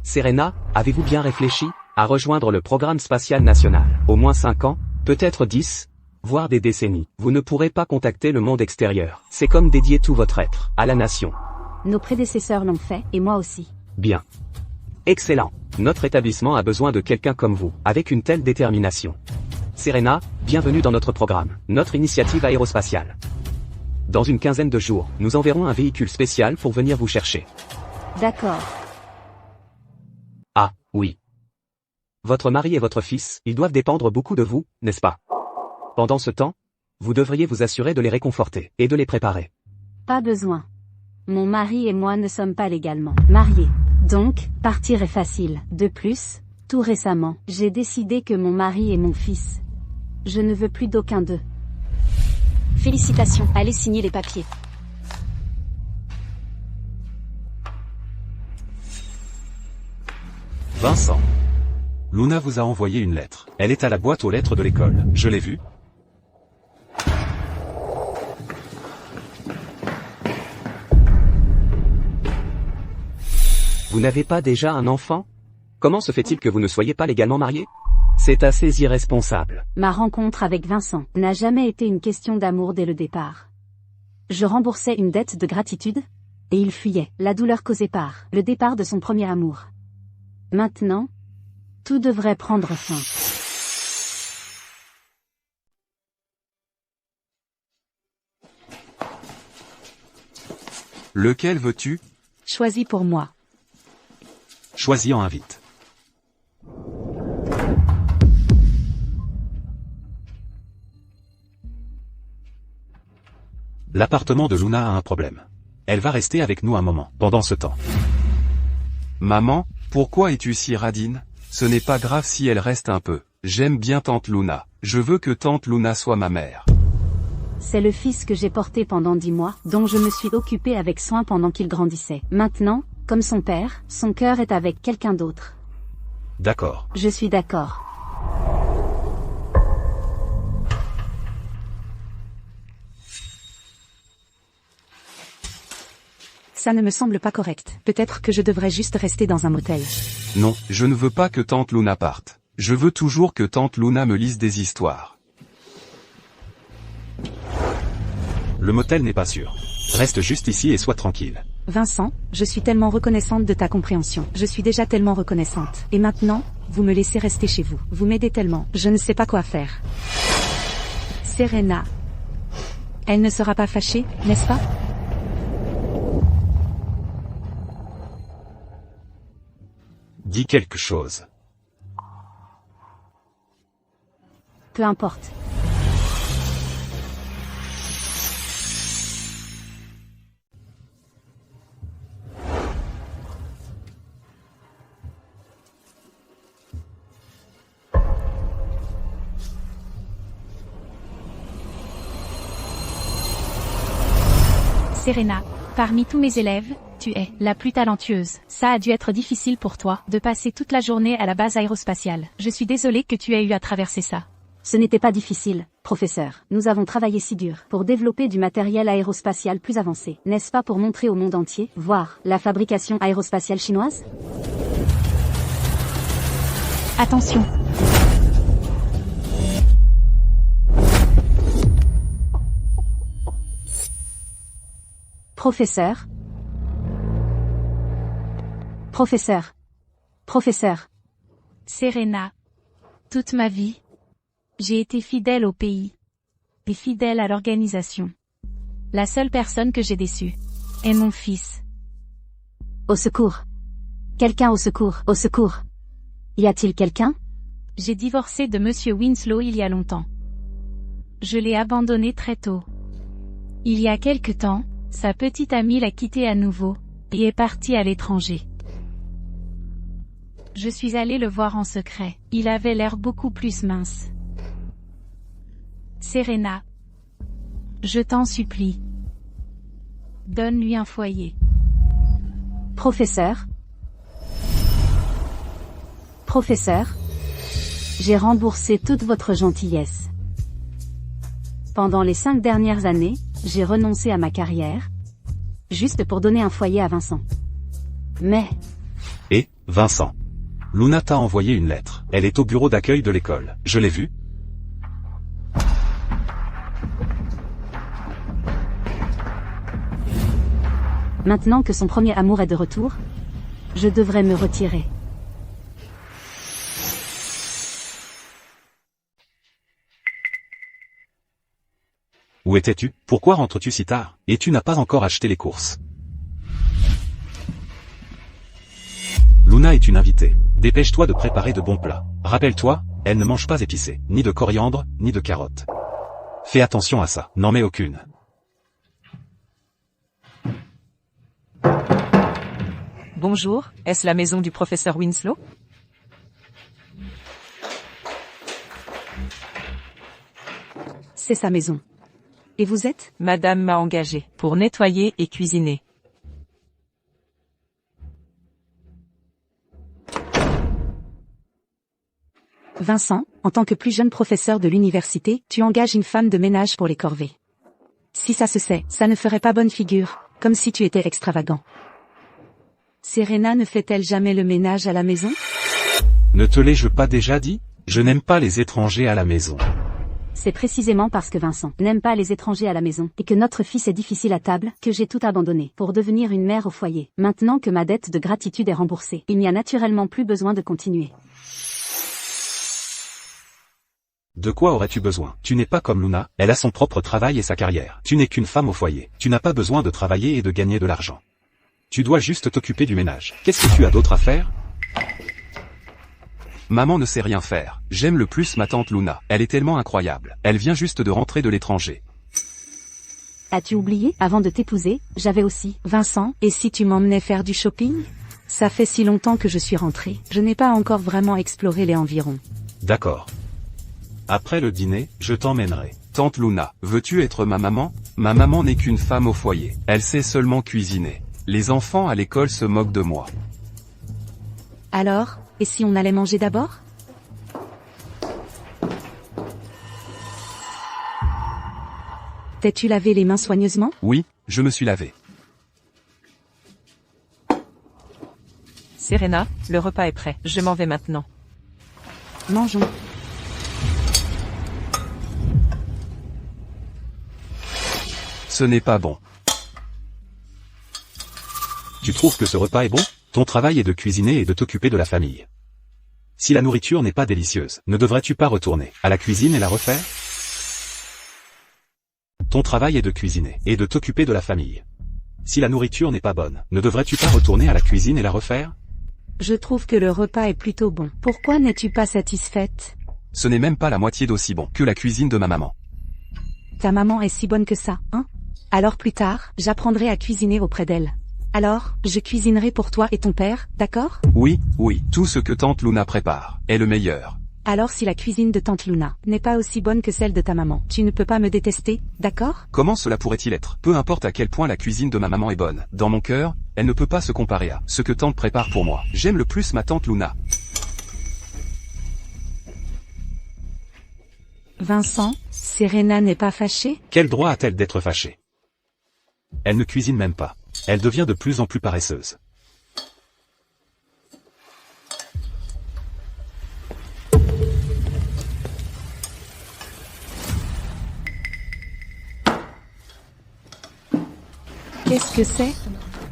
Serena, avez-vous bien réfléchi à rejoindre le programme spatial national? Au moins 5 ans, peut-être 10, voire des décennies. Vous ne pourrez pas contacter le monde extérieur. C'est comme dédier tout votre être à la nation. Nos prédécesseurs l'ont fait, et moi aussi. Bien. Excellent. Notre établissement a besoin de quelqu'un comme vous, avec une telle détermination. Serena, bienvenue dans notre programme, notre initiative aérospatiale. Dans une quinzaine de jours, nous enverrons un véhicule spécial pour venir vous chercher. D'accord. Ah, oui. Votre mari et votre fils, ils doivent dépendre beaucoup de vous, n'est-ce pas? Pendant ce temps, vous devriez vous assurer de les réconforter et de les préparer. Pas besoin. Mon mari et moi ne sommes pas légalement mariés. Donc, partir est facile. De plus, tout récemment, j'ai décidé que mon mari et mon fils. Je ne veux plus d'aucun d'eux. Félicitations, allez signer les papiers. Vincent. Luna vous a envoyé une lettre. Elle est à la boîte aux lettres de l'école. Je l'ai vue. Vous n'avez pas déjà un enfant? Comment se fait-il que vous ne soyez pas légalement marié? C'est assez irresponsable. Ma rencontre avec Vincent n'a jamais été une question d'amour dès le départ. Je remboursais une dette de gratitude, et il fuyait, la douleur causée par le départ de son premier amour. Maintenant, tout devrait prendre fin. Lequel veux-tu? Choisis pour moi. Choisis en invite. L'appartement de Luna a un problème. Elle va rester avec nous un moment, pendant ce temps. Maman, pourquoi es-tu si radine? Ce n'est pas grave si elle reste un peu. J'aime bien tante Luna. Je veux que tante Luna soit ma mère. C'est le fils que j'ai porté pendant 10 mois, dont je me suis occupée avec soin pendant qu'il grandissait. Maintenant, comme son père, son cœur est avec quelqu'un d'autre. D'accord. Je suis d'accord. Ça ne me semble pas correct. Peut-être que je devrais juste rester dans un motel. Non, je ne veux pas que tante Luna parte. Je veux toujours que tante Luna me lise des histoires. Le motel n'est pas sûr. Reste juste ici et sois tranquille. Vincent, je suis tellement reconnaissante de ta compréhension. Je suis déjà tellement reconnaissante. Et maintenant, vous me laissez rester chez vous. Vous m'aidez tellement. Je ne sais pas quoi faire. Serena. Elle ne sera pas fâchée, n'est-ce pas? Dis quelque chose. Peu importe. Serena, parmi tous mes élèves, tu es la plus talentueuse. Ça a dû être difficile pour toi de passer toute la journée à la base aérospatiale. Je suis désolée que tu aies eu à traverser ça. Ce n'était pas difficile, professeur. Nous avons travaillé si dur pour développer du matériel aérospatial plus avancé. N'est-ce pas pour montrer au monde entier, voir la fabrication aérospatiale chinoise? Attention. Professeur. Professeur. Professeur. Serena. Toute ma vie, j'ai été fidèle au pays. Et fidèle à l'organisation. La seule personne que j'ai déçue est mon fils. Au secours. Quelqu'un au secours. Au secours. Y a-t-il quelqu'un? J'ai divorcé de Monsieur Winslow il y a longtemps. Je l'ai abandonné très tôt. Il y a quelque temps, sa petite amie l'a quitté à nouveau, et est partie à l'étranger. Je suis allée le voir en secret. Il avait l'air beaucoup plus mince. Serena. Je t'en supplie. Donne-lui un foyer. Professeur. Professeur. J'ai remboursé toute votre gentillesse. Pendant les 5 dernières années, j'ai renoncé à ma carrière, juste pour donner un foyer à Vincent. Mais... Et, Vincent. Luna t'a envoyé une lettre. Elle est au bureau d'accueil de l'école. Je l'ai vue. Maintenant que son premier amour est de retour, je devrais me retirer. Où étais-tu? Pourquoi rentres-tu si tard? Et tu n'as pas encore acheté les courses. Luna est une invitée. Dépêche-toi de préparer de bons plats. Rappelle-toi, elle ne mange pas épicé, ni de coriandre, ni de carottes. Fais attention à ça, n'en mets aucune. Bonjour, est-ce la maison du professeur Winslow? C'est sa maison. Et vous êtes? Madame m'a engagé pour nettoyer et cuisiner. Vincent, en tant que plus jeune professeur de l'université, tu engages une femme de ménage pour les corvées. Si ça se sait, ça ne ferait pas bonne figure, comme si tu étais extravagant. Serena ne fait-elle jamais le ménage à la maison? Ne te l'ai-je pas déjà dit? Je n'aime pas les étrangers à la maison. C'est précisément parce que Vincent n'aime pas les étrangers à la maison, et que notre fils est difficile à table, que j'ai tout abandonné, pour devenir une mère au foyer. Maintenant que ma dette de gratitude est remboursée, il n'y a naturellement plus besoin de continuer. De quoi aurais-tu besoin? Tu n'es pas comme Luna, elle a son propre travail et sa carrière. Tu n'es qu'une femme au foyer. Tu n'as pas besoin de travailler et de gagner de l'argent. Tu dois juste t'occuper du ménage. Qu'est-ce que tu as d'autre à faire? Maman ne sait rien faire. J'aime le plus ma tante Luna. Elle est tellement incroyable. Elle vient juste de rentrer de l'étranger. As-tu oublié? Avant de t'épouser, j'avais aussi Vincent, et si tu m'emmenais faire du shopping? Ça fait si longtemps que je suis rentrée. Je n'ai pas encore vraiment exploré les environs. D'accord. Après le dîner, je t'emmènerai. Tante Luna, veux-tu être ma maman? Ma maman n'est qu'une femme au foyer. Elle sait seulement cuisiner. Les enfants à l'école se moquent de moi. Alors, et si on allait manger d'abord? T'es-tu lavé les mains soigneusement? Oui, je me suis lavé. Serena, le repas est prêt. Je m'en vais maintenant. Mangeons. Ce n'est pas bon. Tu trouves que ce repas est bon? Ton travail est de cuisiner et de t'occuper de la famille. Si la nourriture n'est pas délicieuse, ne devrais-tu pas retourner à la cuisine et la refaire? Ton travail est de cuisiner et de t'occuper de la famille. Si la nourriture n'est pas bonne, ne devrais-tu pas retourner à la cuisine et la refaire? Je trouve que le repas est plutôt bon. Pourquoi n'es-tu pas satisfaite? Ce n'est même pas la moitié d'aussi bon que la cuisine de ma maman. Ta maman est si bonne que ça, hein? Alors plus tard, j'apprendrai à cuisiner auprès d'elle. Alors, je cuisinerai pour toi et ton père, d'accord? Oui, oui, tout ce que tante Luna prépare est le meilleur. Alors si la cuisine de tante Luna n'est pas aussi bonne que celle de ta maman, tu ne peux pas me détester, d'accord? Comment cela pourrait-il être? Peu importe à quel point la cuisine de ma maman est bonne, dans mon cœur, elle ne peut pas se comparer à ce que tante prépare pour moi. J'aime le plus ma tante Luna. Vincent, Serena n'est pas fâchée? Quel droit a-t-elle d'être fâchée? Elle ne cuisine même pas. Elle devient de plus en plus paresseuse. Qu'est-ce que c'est?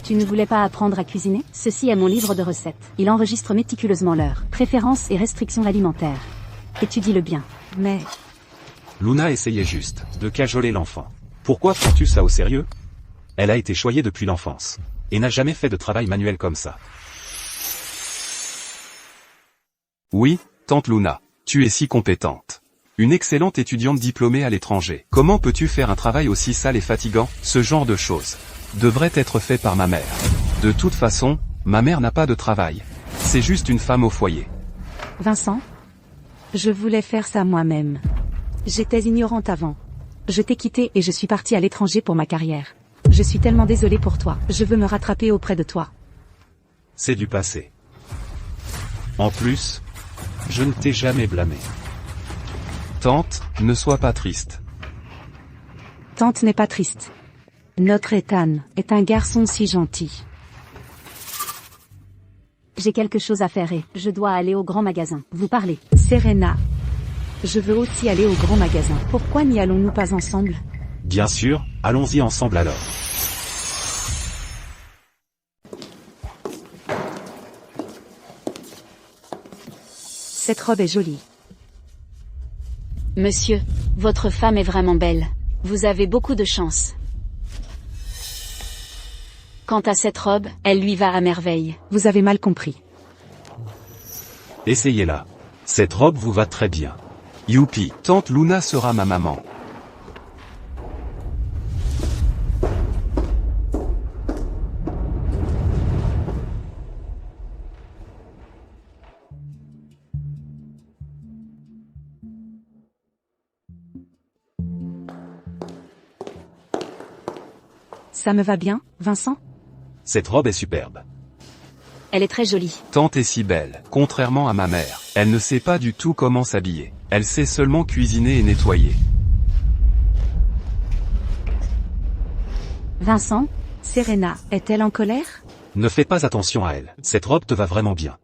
Tu ne voulais pas apprendre à cuisiner? Ceci est mon livre de recettes. Il enregistre méticuleusement l'heure, préférences et restrictions alimentaires. Étudie-le bien. Mais... Luna essayait juste de cajoler l'enfant. Pourquoi prends-tu ça au sérieux? Elle a été choyée depuis l'enfance. Et n'a jamais fait de travail manuel comme ça. Oui, tante Luna, tu es si compétente. Une excellente étudiante diplômée à l'étranger. Comment peux-tu faire un travail aussi sale et fatigant? Ce genre de choses devrait être fait par ma mère. De toute façon, ma mère n'a pas de travail. C'est juste une femme au foyer. Vincent, je voulais faire ça moi-même. J'étais ignorante avant. Je t'ai quitté et je suis partie à l'étranger pour ma carrière. Je suis tellement désolée pour toi. Je veux me rattraper auprès de toi. C'est du passé. En plus, je ne t'ai jamais blâmé. Tante, ne sois pas triste. Tante n'est pas triste. Notre Ethan est un garçon si gentil. J'ai quelque chose à faire et je dois aller au grand magasin. Vous parlez. Serena. Je veux aussi aller au grand magasin. Pourquoi n'y allons-nous pas ensemble? Bien sûr, allons-y ensemble alors. Cette robe est jolie. Monsieur, votre femme est vraiment belle. Vous avez beaucoup de chance. Quant à cette robe, elle lui va à merveille. Vous avez mal compris. Essayez-la. Cette robe vous va très bien. Youpi, tante Luna sera ma maman. Ça me va bien, Vincent? Cette robe est superbe. Elle est très jolie. Tante est si belle, contrairement à ma mère. Elle ne sait pas du tout comment s'habiller. Elle sait seulement cuisiner et nettoyer. Vincent, Serena, est-elle en colère? Ne fais pas attention à elle. Cette robe te va vraiment bien.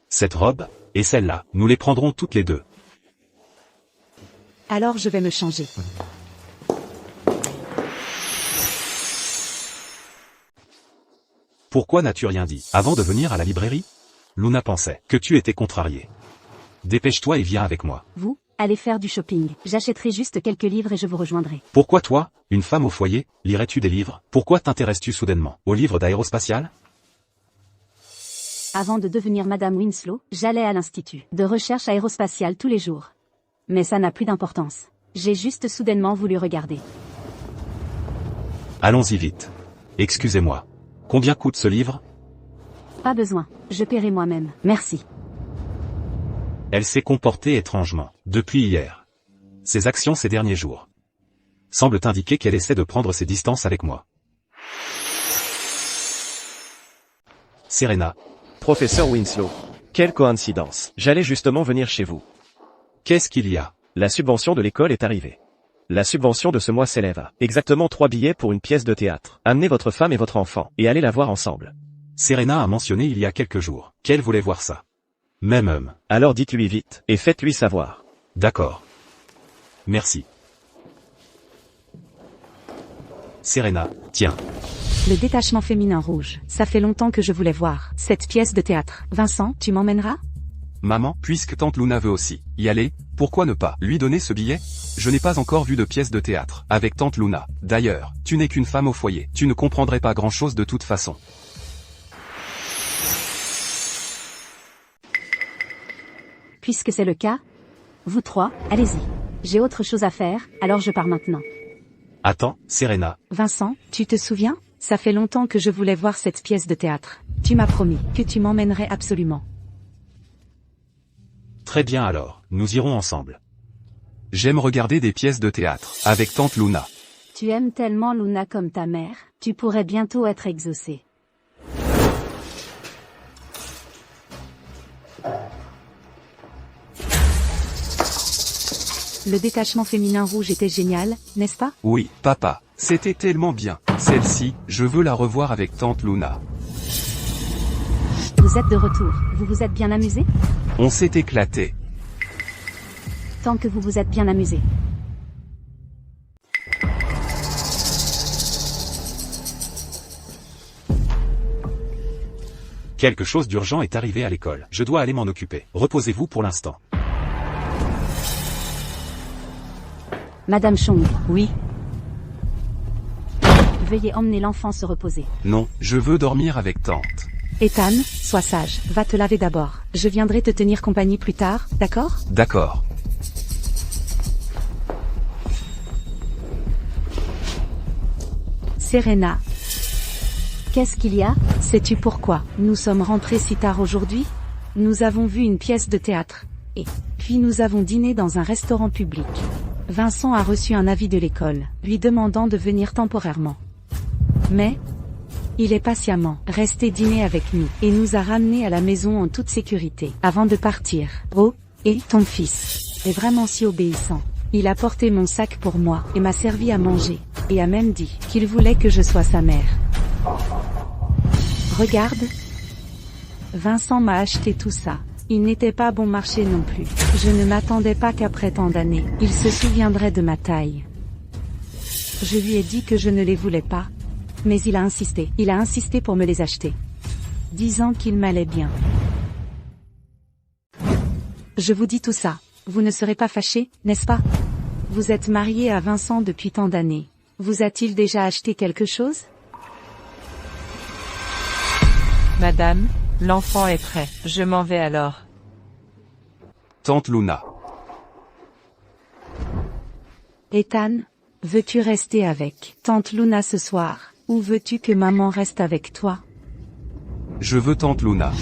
Cette robe, et celle-là, nous les prendrons toutes les deux. Alors je vais me changer. Pourquoi n'as-tu rien dit avant de venir à la librairie? Luna pensait que tu étais contrarié. Dépêche-toi et viens avec moi. vous, allez faire du shopping. J'achèterai juste quelques livres et je vous rejoindrai. Pourquoi toi, une femme au foyer, lirais-tu des livres? Pourquoi t'intéresses-tu soudainement aux livres d'aérospatial? Avant de devenir Madame Winslow, j'allais à l'institut de recherche aérospatiale tous les jours. Mais ça n'a plus d'importance. J'ai juste soudainement voulu regarder. Allons-y vite. Excusez-moi. Combien coûte ce livre? Pas besoin, je paierai moi-même. Merci. Elle s'est comportée étrangement, depuis hier. Ses actions ces derniers jours semblent indiquer qu'elle essaie de prendre ses distances avec moi. Serena, Professeur Winslow. Quelle coïncidence. J'allais justement venir chez vous. qu'est-ce qu'il y a? La subvention de l'école est arrivée. La subvention de ce mois s'élève à exactement 3 billets pour une pièce de théâtre. Amenez votre femme et votre enfant, et allez la voir ensemble. Serena a mentionné il y a quelques jours qu'elle voulait voir ça. Même homme. Alors dites-lui vite, et faites-lui savoir. D'accord. Merci. Serena, tiens. Le détachement féminin rouge. Ça fait longtemps que je voulais voir cette pièce de théâtre. Vincent, tu m'emmèneras? Maman, puisque tante Luna veut aussi y aller, pourquoi ne pas lui donner ce billet? Je n'ai pas encore vu de pièce de théâtre avec tante Luna. D'ailleurs, tu n'es qu'une femme au foyer. Tu ne comprendrais pas grand-chose de toute façon. Puisque c'est le cas, vous trois, allez-y. J'ai autre chose à faire, alors je pars maintenant. Attends, Serena. Vincent, tu te souviens? Ça fait longtemps que je voulais voir cette pièce de théâtre. Tu m'as promis que tu m'emmènerais absolument. Très bien alors, nous irons ensemble. J'aime regarder des pièces de théâtre avec tante Luna. Tu aimes tellement Luna comme ta mère, tu pourrais bientôt être exaucé. Le détachement féminin rouge était génial, n'est-ce pas? Oui, papa, c'était tellement bien. Celle-ci, je veux la revoir avec tante Luna. Vous êtes de retour, vous vous êtes bien amusé? On s'est éclaté. Tant que vous vous êtes bien amusé. Quelque chose d'urgent est arrivé à l'école. Je dois aller m'en occuper. Reposez-vous pour l'instant. Madame Chong, Oui. veuillez emmener l'enfant se reposer. Non, je veux dormir avec tante. Ethan, sois sage. Va te laver d'abord. Je viendrai te tenir compagnie plus tard, d'accord? D'accord. Serena, Qu'est-ce qu'il y a? sais-tu pourquoi nous sommes rentrés si tard aujourd'hui? Nous avons vu une pièce de théâtre. Et puis nous avons dîné dans un restaurant public. Vincent a reçu un avis de l'école, lui demandant de venir temporairement. Mais il est patiemment resté dîner avec nous, et nous a ramenés à la maison en toute sécurité, avant de partir. Oh, et ton fils est vraiment si obéissant. Il a porté mon sac pour moi, et m'a servi à manger, et a même dit qu'il voulait que je sois sa mère. Regarde. Vincent m'a acheté tout ça. Il n'était pas bon marché non plus. Je ne m'attendais pas qu'après tant d'années, il se souviendrait de ma taille. Je lui ai dit que je ne les voulais pas. Mais il a insisté. Il a insisté pour me les acheter. Disant qu'il m'allait bien. Je vous dis tout ça. Vous ne serez pas fâchés, n'est-ce pas? Vous êtes marié à Vincent depuis tant d'années. Vous a-t-il déjà acheté quelque chose? Madame, l'enfant est prêt. Je m'en vais alors. Tante Luna. Ethan, veux-tu rester avec tante Luna ce soir, ou veux-tu que maman reste avec toi? Je veux tante Luna.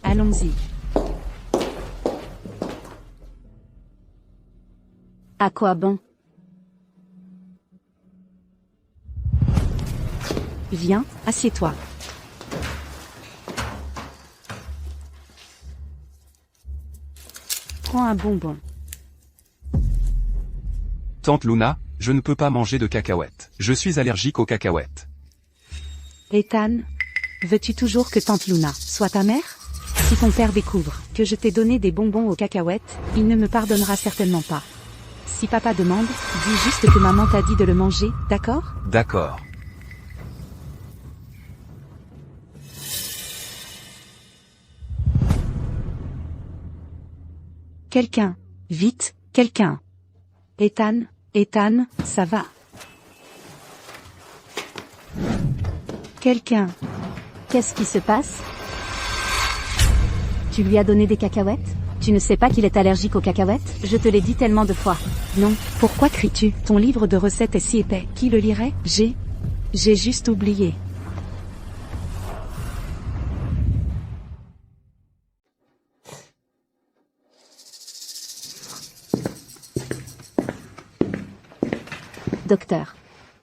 Allons-y. À quoi bon? Viens, assieds-toi. Prends un bonbon. Tante Luna, je ne peux pas manger de cacahuètes. Je suis allergique aux cacahuètes. Ethan, veux-tu toujours que tante Luna soit ta mère? Si ton père découvre que je t'ai donné des bonbons aux cacahuètes, il ne me pardonnera certainement pas. Si papa demande, dis juste que maman t'a dit de le manger, d'accord? D'accord. Quelqu'un. Vite, quelqu'un. Ethan, Ethan, ça va. Quelqu'un. Qu'est-ce qui se passe? Tu lui as donné des cacahuètes? Tu ne sais pas qu'il est allergique aux cacahuètes? Je te l'ai dit tellement de fois. Non, pourquoi cries-tu? Ton livre de recettes est si épais. Qui le lirait? J'ai juste oublié. Docteur.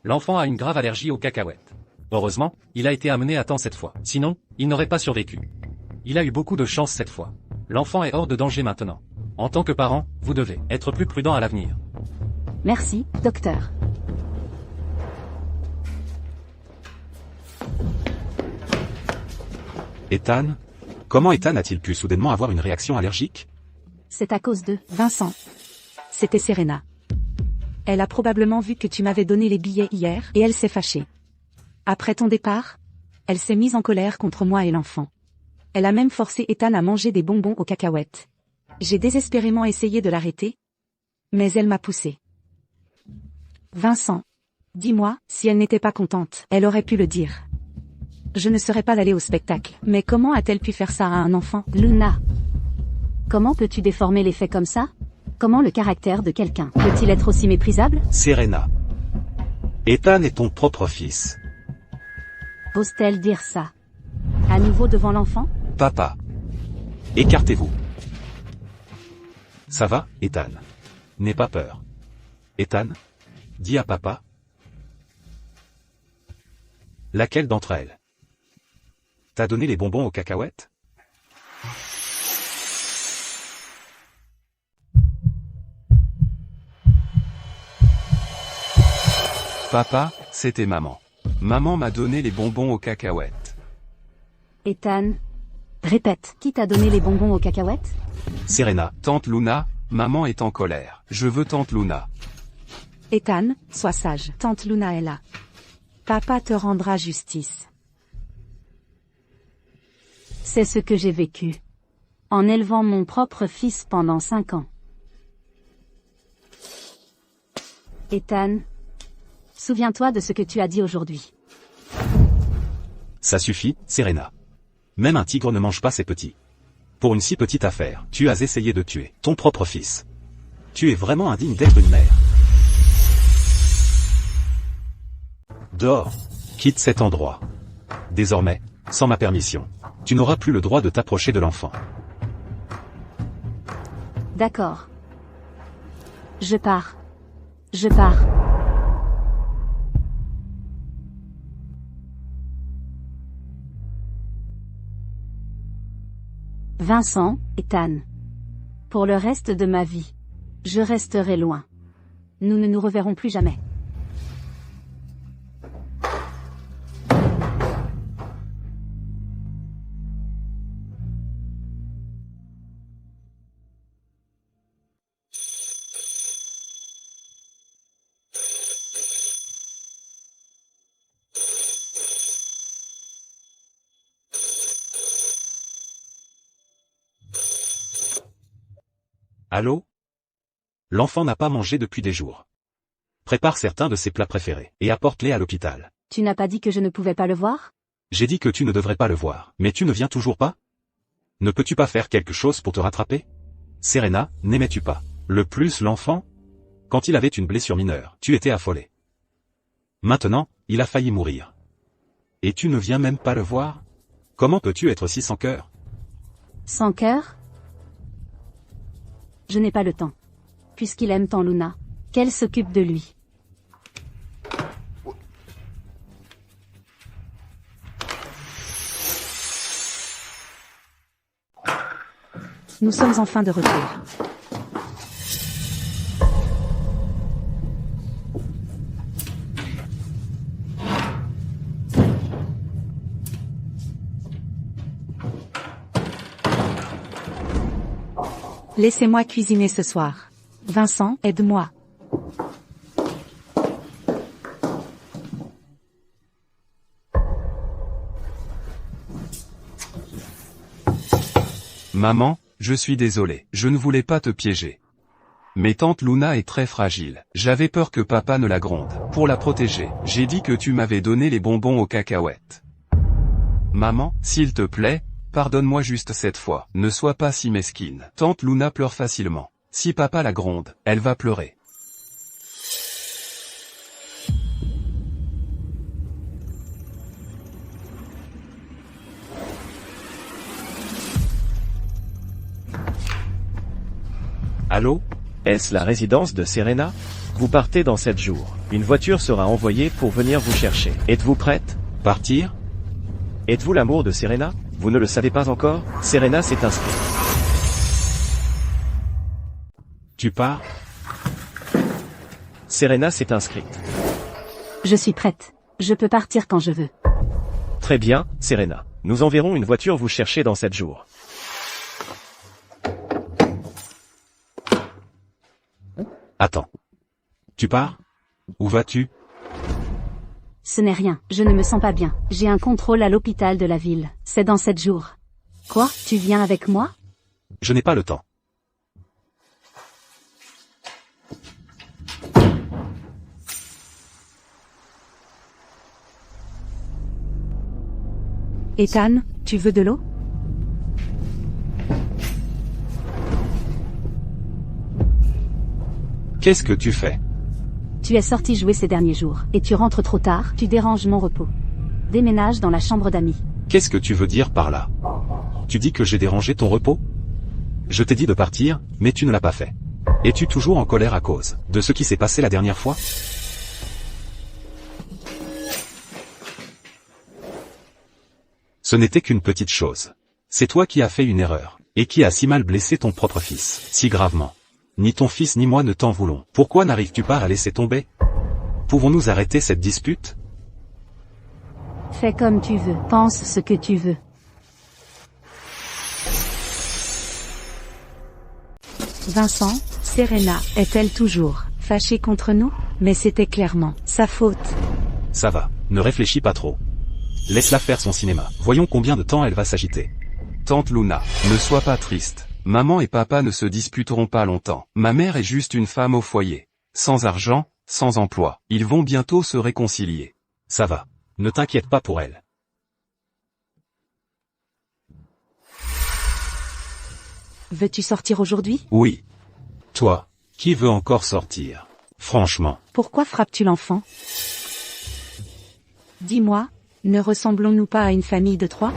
L'enfant a une grave allergie aux cacahuètes. Heureusement, il a été amené à temps cette fois. Sinon, il n'aurait pas survécu. Il a eu beaucoup de chance cette fois. L'enfant est hors de danger maintenant. En tant que parent, vous devez être plus prudent à l'avenir. Merci, docteur. Ethan? Comment Ethan a-t-il pu soudainement avoir une réaction allergique? C'est à cause de Vincent. C'était Serena. Elle a probablement vu que tu m'avais donné les billets hier et elle s'est fâchée. Après ton départ, elle s'est mise en colère contre moi et l'enfant. Elle a même forcé Ethan à manger des bonbons aux cacahuètes. J'ai désespérément essayé de l'arrêter, mais elle m'a poussé. Vincent, dis-moi, si elle n'était pas contente, elle aurait pu le dire. Je ne serais pas allée au spectacle, mais comment a-t-elle pu faire ça à un enfant? Luna. Comment peux-tu déformer les faits comme ça? Comment le caractère de quelqu'un peut-il être aussi méprisable? Serena. Ethan est ton propre fils. Ose-t-elle dire ça? À nouveau devant l'enfant? Papa. Écartez-vous. Ça va, Ethan? N'aie pas peur. Ethan? Dis à papa. Laquelle d'entre elles? T'as donné les bonbons aux cacahuètes? Papa, c'était maman. Maman m'a donné les bonbons aux cacahuètes. Ethan. Répète, qui t'a donné les bonbons aux cacahuètes? Serena, tante Luna, maman est en colère. Je veux tante Luna. Ethan, sois sage. Tante Luna est là. Papa te rendra justice. C'est ce que j'ai vécu. En élevant mon propre fils pendant 5 ans. Ethan. Souviens-toi de ce que tu as dit aujourd'hui. Ça suffit, Serena. Même un tigre ne mange pas ses petits. Pour une si petite affaire, tu as essayé de tuer ton propre fils. Tu es vraiment indigne d'être une mère. Dehors. Quitte cet endroit. Désormais, sans ma permission, tu n'auras plus le droit de t'approcher de l'enfant. D'accord. Je pars. Je pars. Vincent, Ethan. Pour le reste de ma vie, je resterai loin. Nous ne nous reverrons plus jamais. Allô? L'enfant n'a pas mangé depuis des jours. Prépare certains de ses plats préférés, et apporte-les à l'hôpital. Tu n'as pas dit que je ne pouvais pas le voir? J'ai dit que tu ne devrais pas le voir, mais tu ne viens toujours pas? Ne peux-tu pas faire quelque chose pour te rattraper? Serena, n'aimais-tu pas le plus l'enfant? Quand il avait une blessure mineure, tu étais affolé. Maintenant, il a failli mourir. Et tu ne viens même pas le voir? Comment peux-tu être si sans cœur? Sans cœur? Je n'ai pas le temps. Puisqu'il aime tant Luna, qu'elle s'occupe de lui. Nous sommes enfin de retour. Laissez-moi cuisiner ce soir. Vincent, aide-moi. Maman, je suis désolé, je ne voulais pas te piéger. Mais tante Luna est très fragile. J'avais peur que papa ne la gronde. Pour la protéger, j'ai dit que tu m'avais donné les bonbons aux cacahuètes. Maman, s'il te plaît, pardonne-moi juste cette fois. Ne sois pas si mesquine. Tante Luna pleure facilement. Si papa la gronde, elle va pleurer. Allô? Est-ce la résidence de Serena? Vous partez dans 7 jours. Une voiture sera envoyée pour venir vous chercher. Êtes-vous prête? Partir? Êtes-vous l'amour de Serena? Vous ne le savez pas encore? Serena s'est inscrite. Tu pars? Serena s'est inscrite. Je suis prête. Je peux partir quand je veux. Très bien, Serena. Nous enverrons une voiture vous chercher dans 7 jours. Attends. Tu pars? Où vas-tu? Ce n'est rien, je ne me sens pas bien. J'ai un contrôle à l'hôpital de la ville. C'est dans 7 jours. Quoi? Tu viens avec moi? Je n'ai pas le temps. Ethan, tu veux de l'eau? Qu'est-ce que tu fais? Tu es sorti jouer ces derniers jours, et tu rentres trop tard, tu déranges mon repos. Déménage dans la chambre d'amis. Qu'est-ce que tu veux dire par là? Tu dis que j'ai dérangé ton repos? Je t'ai dit de partir, mais tu ne l'as pas fait. Es-tu toujours en colère à cause de ce qui s'est passé la dernière fois? Ce n'était qu'une petite chose. C'est toi qui as fait une erreur, et qui as si mal blessé ton propre fils, si gravement. Ni ton fils ni moi ne t'en voulons. Pourquoi n'arrives-tu pas à laisser tomber? Pouvons-nous arrêter cette dispute? Fais comme tu veux, pense ce que tu veux. Vincent, Serena, est-elle toujours fâchée contre nous? Mais c'était clairement sa faute. Ça va, ne réfléchis pas trop. Laisse-la faire son cinéma. Voyons combien de temps elle va s'agiter. Tante Luna, ne sois pas triste. Maman et papa ne se disputeront pas longtemps. Ma mère est juste une femme au foyer. Sans argent, sans emploi. Ils vont bientôt se réconcilier. Ça va. Ne t'inquiète pas pour elle. Veux-tu sortir aujourd'hui? Oui. Toi, qui veut encore sortir? Franchement. Pourquoi frappes-tu l'enfant? Dis-moi, ne ressemblons-nous pas à une famille de 3?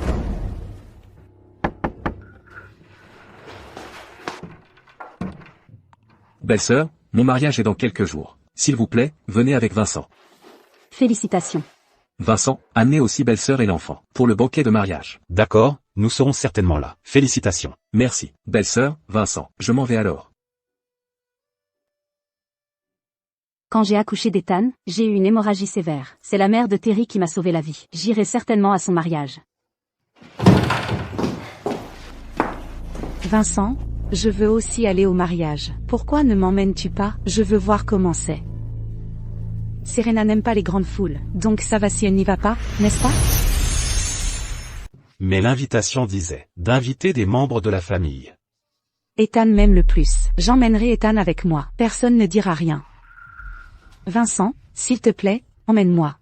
Belle-sœur, mon mariage est dans quelques jours. S'il vous plaît, venez avec Vincent. Félicitations. Vincent, amenez aussi belle-sœur et l'enfant, pour le banquet de mariage. D'accord, nous serons certainement là. Félicitations. Merci. Belle-sœur, Vincent, je m'en vais alors. Quand j'ai accouché d'Ethan, j'ai eu une hémorragie sévère. C'est la mère de Terry qui m'a sauvé la vie. J'irai certainement à son mariage. Vincent, je veux aussi aller au mariage. Pourquoi ne m'emmènes-tu pas? Je veux voir comment c'est. Serena n'aime pas les grandes foules, donc ça va si elle n'y va pas, n'est-ce pas? Mais l'invitation disait d'inviter des membres de la famille. Ethan m'aime le plus. J'emmènerai Ethan avec moi. Personne ne dira rien. Vincent, s'il te plaît, emmène-moi.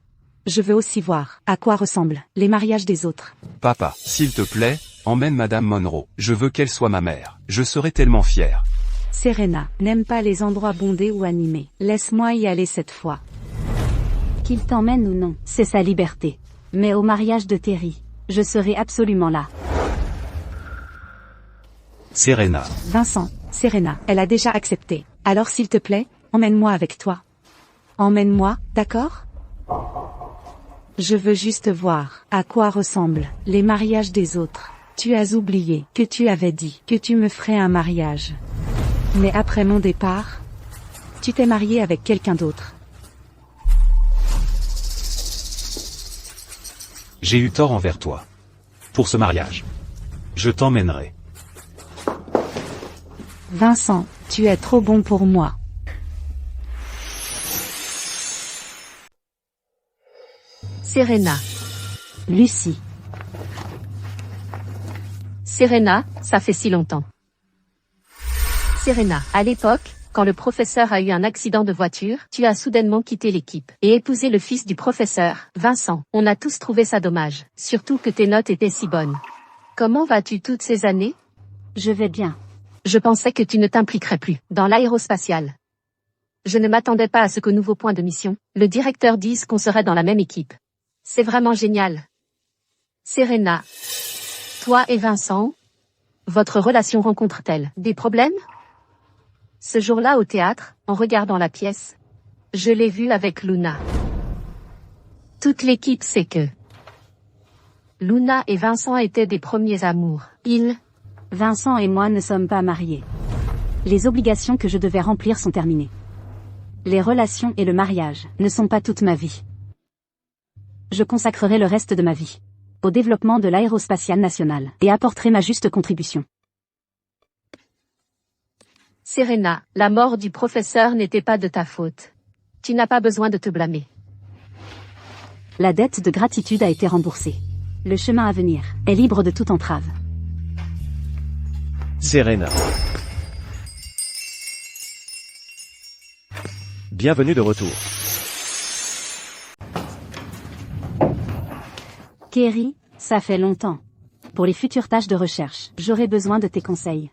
Je veux aussi voir à quoi ressemblent les mariages des autres. Papa, s'il te plaît, emmène Madame Monroe. Je veux qu'elle soit ma mère. Je serai tellement fier. Serena n'aime pas les endroits bondés ou animés. Laisse-moi y aller cette fois. Qu'il t'emmène ou non, c'est sa liberté. Mais au mariage de Terry, je serai absolument là. Serena. Vincent, Serena, elle a déjà accepté. Alors s'il te plaît, emmène-moi avec toi. Emmène-moi, d'accord? Je veux juste voir à quoi ressemblent les mariages des autres. Tu as oublié que tu avais dit que tu me ferais un mariage. Mais après mon départ, tu t'es marié avec quelqu'un d'autre. J'ai eu tort envers toi. Pour ce mariage. Je t'emmènerai. Vincent, tu es trop bon pour moi. Serena. Lucie. Serena, ça fait si longtemps. Serena, à l'époque, quand le professeur a eu un accident de voiture, tu as soudainement quitté l'équipe et épousé le fils du professeur, Vincent. On a tous trouvé ça dommage, surtout que tes notes étaient si bonnes. Comment vas-tu toutes ces années? Je vais bien. Je pensais que tu ne t'impliquerais plus dans l'aérospatiale. Je ne m'attendais pas à ce qu'au nouveau point de mission, le directeur dise qu'on serait dans la même équipe. C'est vraiment génial. Serena. Toi et Vincent, votre relation rencontre-t-elle des problèmes? Ce jour-là au théâtre, en regardant la pièce, je l'ai vue avec Luna. Toute l'équipe sait que Luna et Vincent étaient des premiers amours. Vincent et moi ne sommes pas mariés. Les obligations que je devais remplir sont terminées. Les relations et le mariage ne sont pas toute ma vie. Je consacrerai le reste de ma vie au développement de l'aérospatiale nationale et apporterai ma juste contribution. Serena, la mort du professeur n'était pas de ta faute. Tu n'as pas besoin de te blâmer. La dette de gratitude a été remboursée. Le chemin à venir est libre de toute entrave. Serena. Bienvenue de retour. Kerry, ça fait longtemps. Pour les futures tâches de recherche, j'aurai besoin de tes conseils.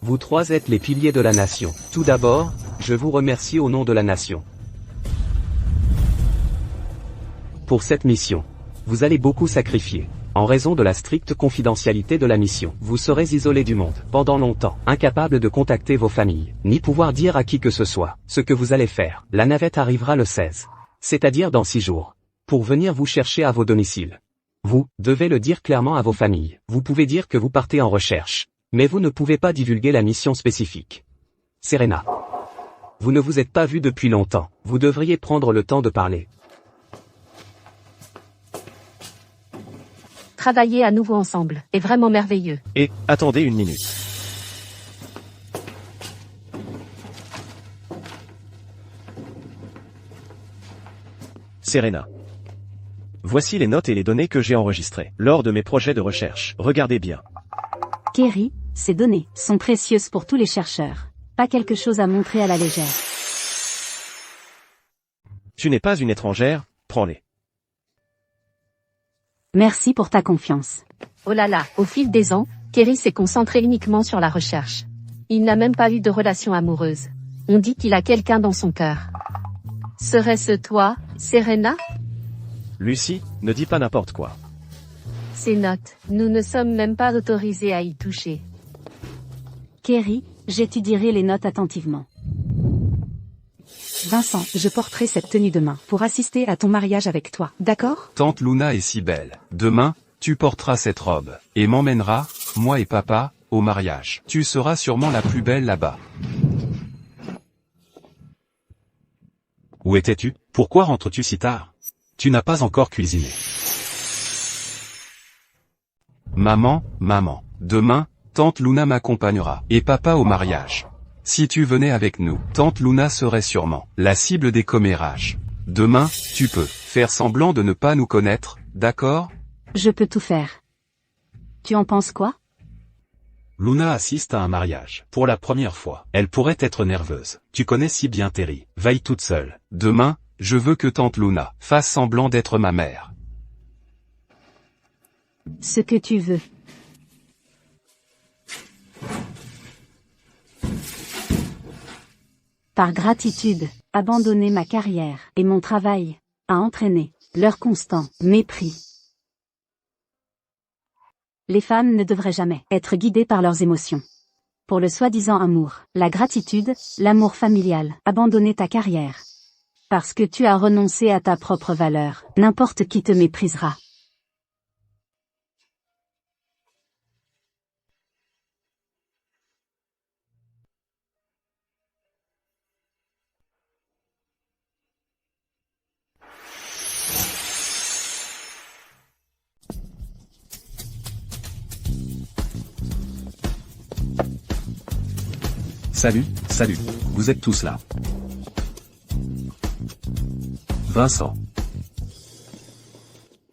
Vous trois êtes les piliers de la nation. Tout d'abord, je vous remercie au nom de la nation. Pour cette mission, vous allez beaucoup sacrifier. En raison de la stricte confidentialité de la mission, vous serez isolé du monde, pendant longtemps, incapable de contacter vos familles, ni pouvoir dire à qui que ce soit, ce que vous allez faire. La navette arrivera le 16. C'est-à-dire dans 6 jours. Pour venir vous chercher à vos domiciles. Vous devez le dire clairement à vos familles. Vous pouvez dire que vous partez en recherche. Mais vous ne pouvez pas divulguer la mission spécifique. Serena. Vous ne vous êtes pas vus depuis longtemps. Vous devriez prendre le temps de parler. Travailler à nouveau ensemble est vraiment merveilleux. Et, attendez une minute. Serena. Voici les notes et les données que j'ai enregistrées lors de mes projets de recherche. Regardez bien. Kerry, ces données sont précieuses pour tous les chercheurs. Pas quelque chose à montrer à la légère. Tu n'es pas une étrangère, prends-les. Merci pour ta confiance. Oh là là, au fil des ans, Kerry s'est concentré uniquement sur la recherche. Il n'a même pas eu de relation amoureuse. On dit qu'il a quelqu'un dans son cœur. Serait-ce toi, Serena? Lucie, ne dis pas n'importe quoi. Ces notes, nous ne sommes même pas autorisés à y toucher. Kerry, j'étudierai les notes attentivement. Vincent, je porterai cette tenue demain pour assister à ton mariage avec toi, d'accord? Tante Luna est si belle. Demain, tu porteras cette robe, et m'emmèneras, moi et papa, au mariage. Tu seras sûrement la plus belle là-bas. Où étais-tu? Pourquoi rentres-tu si tard? Tu n'as pas encore cuisiné. Maman, demain, tante Luna m'accompagnera, et papa au mariage. Si tu venais avec nous, tante Luna serait sûrement la cible des commérages. Demain, tu peux faire semblant de ne pas nous connaître, d'accord? Je peux tout faire. Tu en penses quoi? Luna assiste à un mariage. Pour la première fois. Elle pourrait être nerveuse. Tu connais si bien Terry. Vaille toute seule. Demain, je veux que tante Luna fasse semblant d'être ma mère. Ce que tu veux. Par gratitude, abandonner ma carrière et mon travail a entraîné leur constant mépris. Les femmes ne devraient jamais être guidées par leurs émotions. Pour le soi-disant amour, la gratitude, l'amour familial, abandonner ta carrière. Parce que tu as renoncé à ta propre valeur, n'importe qui te méprisera. Salut, vous êtes tous là. Vincent.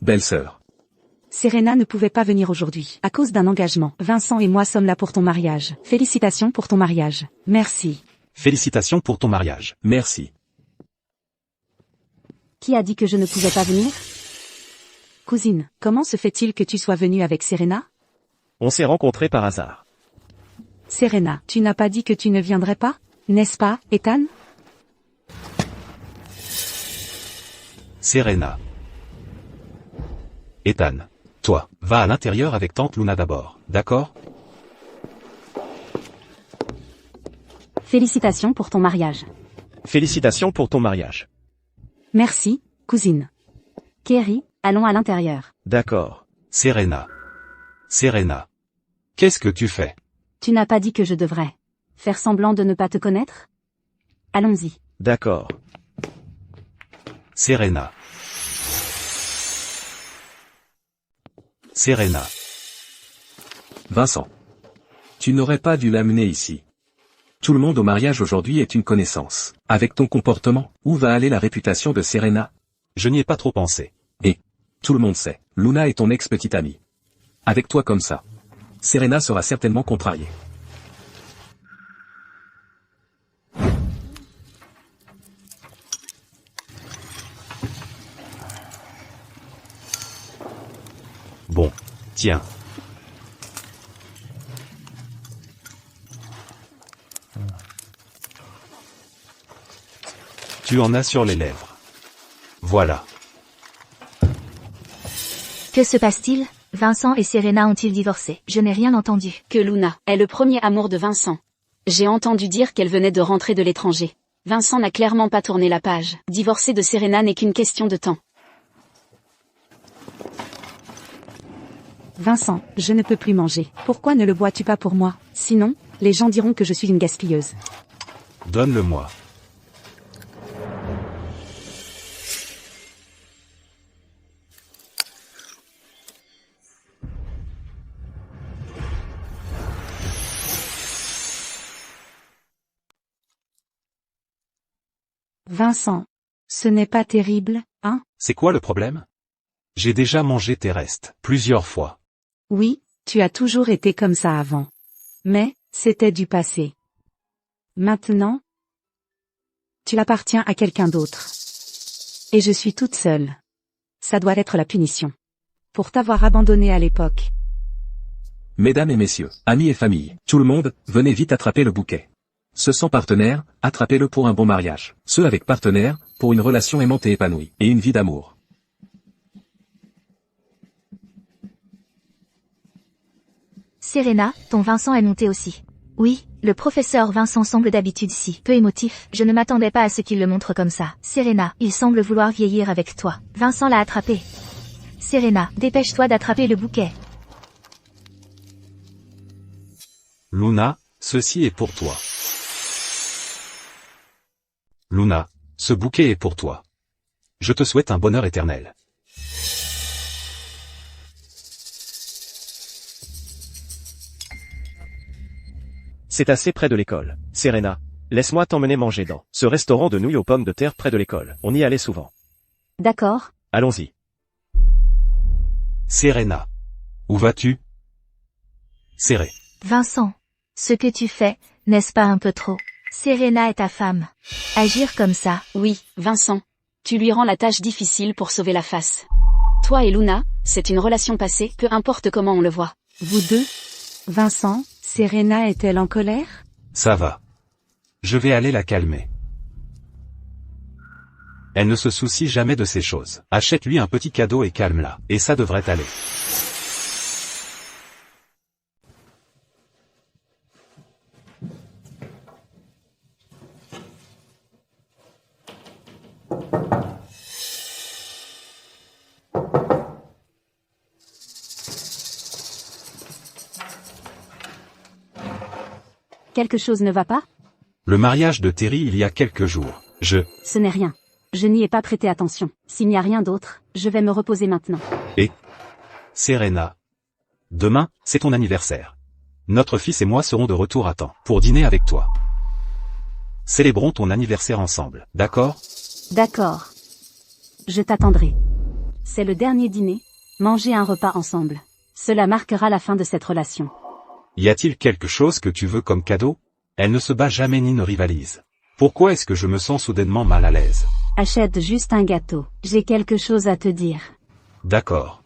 Belle-sœur. Serena ne pouvait pas venir aujourd'hui, à cause d'un engagement. Vincent et moi sommes là pour ton mariage. Félicitations pour ton mariage. Merci. Félicitations pour ton mariage. Merci. Qui a dit que je ne pouvais pas venir? Cousine, comment se fait-il que tu sois venue avec Serena? On s'est rencontrés par hasard. Serena, tu n'as pas dit que tu ne viendrais pas, n'est-ce pas, Ethan? Serena. Ethan. Toi, va à l'intérieur avec tante Luna d'abord, d'accord? Félicitations pour ton mariage. Félicitations pour ton mariage. Merci, cousine. Kerry, allons à l'intérieur. D'accord. Serena. Serena. Qu'est-ce que tu fais? Tu n'as pas dit que je devrais faire semblant de ne pas te connaître? Allons-y. D'accord. Serena. Serena. Vincent. Tu n'aurais pas dû l'amener ici. Tout le monde au mariage aujourd'hui est une connaissance. Avec ton comportement, où va aller la réputation de Serena? Je n'y ai pas trop pensé. Et, tout le monde sait, Luna est ton ex-petite amie. Avec toi comme ça, Serena sera certainement contrariée. Bon, tiens. Tu en as sur les lèvres. Voilà. Que se passe-t-il? Vincent et Serena ont-ils divorcé? Je n'ai rien entendu. Que Luna est le premier amour de Vincent. J'ai entendu dire qu'elle venait de rentrer de l'étranger. Vincent n'a clairement pas tourné la page. Divorcer de Serena n'est qu'une question de temps. Vincent, je ne peux plus manger. Pourquoi ne le bois-tu pas pour moi? Sinon, les gens diront que je suis une gaspilleuse. Donne-le-moi. Vincent, ce n'est pas terrible, hein? C'est quoi le problème? J'ai déjà mangé tes restes, plusieurs fois. Oui, tu as toujours été comme ça avant. Mais, c'était du passé. Maintenant, tu appartiens à quelqu'un d'autre. Et je suis toute seule. Ça doit être la punition. Pour t'avoir abandonné à l'époque. Mesdames et messieurs, amis et famille, tout le monde, venez vite attraper le bouquet. Ceux sans partenaire, attrapez-le pour un bon mariage. Ceux avec partenaire, pour une relation aimante et épanouie, et une vie d'amour. Serena, ton Vincent est monté aussi. Oui, le professeur Vincent semble d'habitude si peu émotif. Je ne m'attendais pas à ce qu'il le montre comme ça. Serena, il semble vouloir vieillir avec toi. Vincent l'a attrapé. Serena, dépêche-toi d'attraper le bouquet. Luna, ceci est pour toi. Luna, ce bouquet est pour toi. Je te souhaite un bonheur éternel. C'est assez près de l'école. Serena, laisse-moi t'emmener manger dans ce restaurant de nouilles aux pommes de terre près de l'école. On y allait souvent. D'accord. Allons-y. Serena. Où vas-tu? Serré. Vincent, ce que tu fais, n'est-ce pas un peu trop? Serena est ta femme. Agir comme ça. Oui, Vincent. Tu lui rends la tâche difficile pour sauver la face. Toi et Luna, c'est une relation passée, peu importe comment on le voit. Vous deux? Vincent, Serena est-elle en colère? Ça va. Je vais aller la calmer. Elle ne se soucie jamais de ces choses. Achète-lui un petit cadeau et calme-la. Et ça devrait aller. Quelque chose ne va pas? Le mariage de Terry il y a quelques jours. Ce n'est rien. Je n'y ai pas prêté attention. S'il n'y a rien d'autre, je vais me reposer maintenant. Et Serena. Demain, c'est ton anniversaire. Notre fils et moi serons de retour à temps pour dîner avec toi. Célébrons ton anniversaire ensemble, d'accord? D'accord. Je t'attendrai. C'est le dernier dîner. Manger un repas ensemble. Cela marquera la fin de cette relation. Y a-t-il quelque chose que tu veux comme cadeau? Elle ne se bat jamais ni ne rivalise. Pourquoi est-ce que je me sens soudainement mal à l'aise? Achète juste un gâteau. J'ai quelque chose à te dire. D'accord.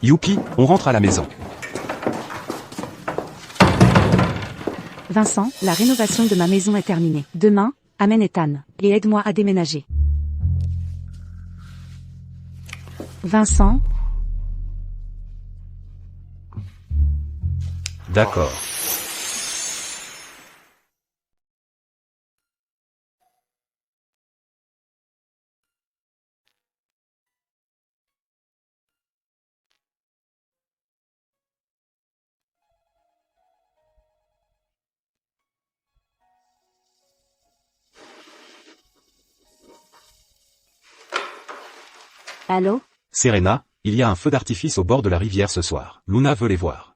Youpi, on rentre à la maison. Vincent, la rénovation de ma maison est terminée. Demain, amène Ethan, et aide-moi à déménager. Vincent? D'accord. Allô? Serena, il y a un feu d'artifice au bord de la rivière ce soir. Luna veut les voir.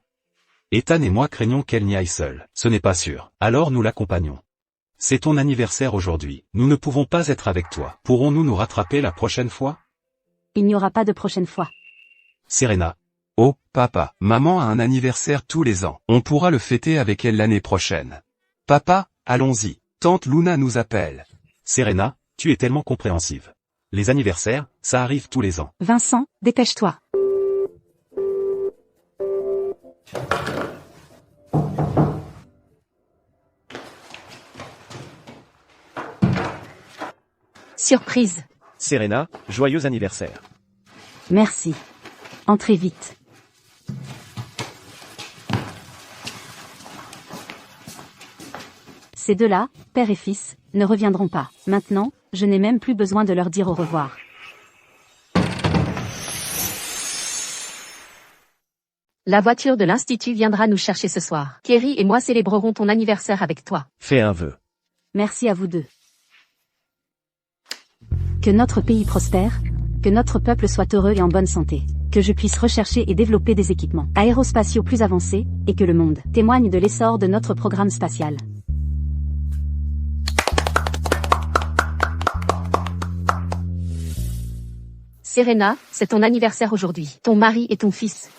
Ethan et moi craignons qu'elle n'y aille seule. Ce n'est pas sûr. Alors nous l'accompagnons. C'est ton anniversaire aujourd'hui. Nous ne pouvons pas être avec toi. Pourrons-nous nous rattraper la prochaine fois? Il n'y aura pas de prochaine fois. Serena. Oh, papa, maman a un anniversaire tous les ans. On pourra le fêter avec elle l'année prochaine. Papa, allons-y. Tante Luna nous appelle. Serena, tu es tellement compréhensive. Les anniversaires, ça arrive tous les ans. Vincent, dépêche-toi. Surprise. Serena, joyeux anniversaire. Merci. Entrez vite. Ces deux-là, père et fils, ne reviendront pas. Maintenant, je n'ai même plus besoin de leur dire au revoir. La voiture de l'Institut viendra nous chercher ce soir. Kerry et moi célébrerons ton anniversaire avec toi. Fais un vœu. Merci à vous deux. Que notre pays prospère, que notre peuple soit heureux et en bonne santé, que je puisse rechercher et développer des équipements aérospatiaux plus avancés, et que le monde témoigne de l'essor de notre programme spatial. Serena, c'est ton anniversaire aujourd'hui. Ton mari et ton fils.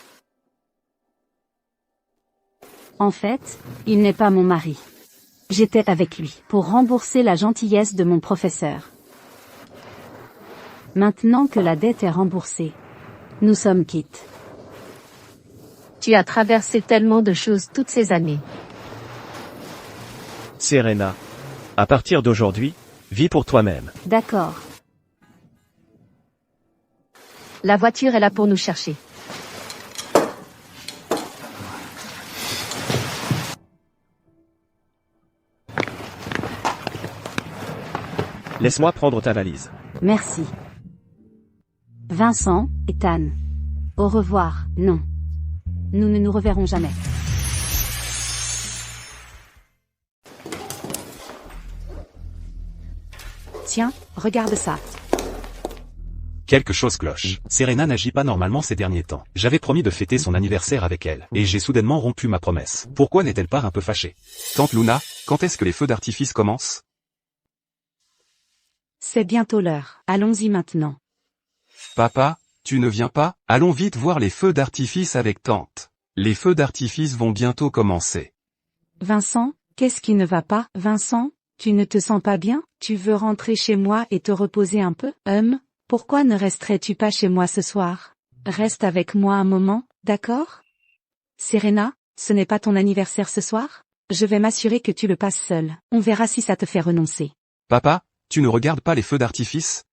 En fait, il n'est pas mon mari. J'étais avec lui pour rembourser la gentillesse de mon professeur. Maintenant que la dette est remboursée, nous sommes quittes. Tu as traversé tellement de choses toutes ces années. Serena. À partir d'aujourd'hui, vis pour toi-même. D'accord. La voiture est là pour nous chercher. Laisse-moi prendre ta valise. Merci. Vincent, Ethan. Au revoir, non. Nous ne nous reverrons jamais. Tiens, regarde ça. Quelque chose cloche. Serena n'agit pas normalement ces derniers temps. J'avais promis de fêter son anniversaire avec elle, et j'ai soudainement rompu ma promesse. Pourquoi n'est-elle pas un peu fâchée? Tante Luna, quand est-ce que les feux d'artifice commencent? C'est bientôt l'heure. Allons-y maintenant. Papa, tu ne viens pas? Allons vite voir les feux d'artifice avec tante. Les feux d'artifice vont bientôt commencer. Vincent, qu'est-ce qui ne va pas? Vincent, tu ne te sens pas bien? Tu veux rentrer chez moi et te reposer un peu? Pourquoi ne resterais-tu pas chez moi ce soir? Reste avec moi un moment, d'accord? Serena, ce n'est pas ton anniversaire ce soir? Je vais m'assurer que tu le passes seul. On verra si ça te fait renoncer. Papa, tu ne regardes pas les feux d'artifice?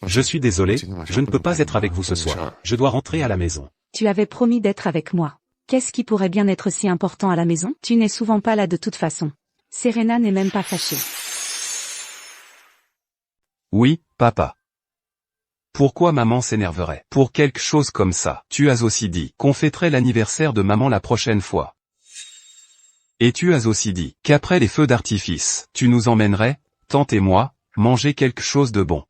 Je suis désolé, je ne peux pas être avec vous ce soir. Je dois rentrer à la maison. Tu avais promis d'être avec moi. Qu'est-ce qui pourrait bien être si important à la maison? Tu n'es souvent pas là de toute façon. Serena n'est même pas fâchée. Oui, papa. Pourquoi maman s'énerverait pour quelque chose comme ça? Tu as aussi dit qu'on fêterait l'anniversaire de maman la prochaine fois. Et tu as aussi dit qu'après les feux d'artifice, tu nous emmènerais, tante et moi, manger quelque chose de bon.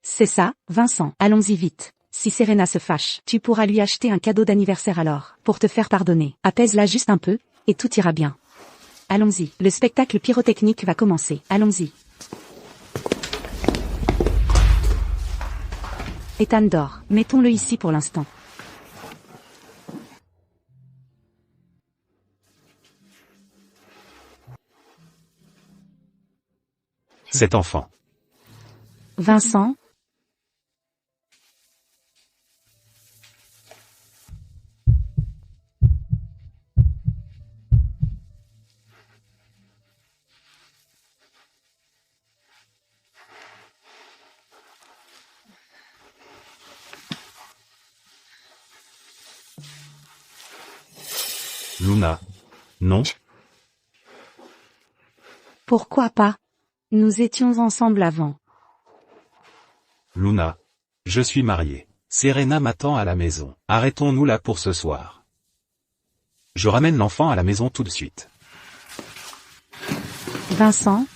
C'est ça, Vincent. Allons-y vite. Si Serena se fâche, tu pourras lui acheter un cadeau d'anniversaire alors, pour te faire pardonner. Apaise-la juste un peu, et tout ira bien. Allons-y, le spectacle pyrotechnique va commencer. Allons-y. Ethan dort. Mettons-le ici pour l'instant. Cet enfant. Vincent, Luna. Non? pourquoi pas? Nous étions ensemble avant. Luna. Je suis marié. Serena m'attend à la maison. Arrêtons-nous là pour ce soir. Je ramène l'enfant à la maison tout de suite. Vincent?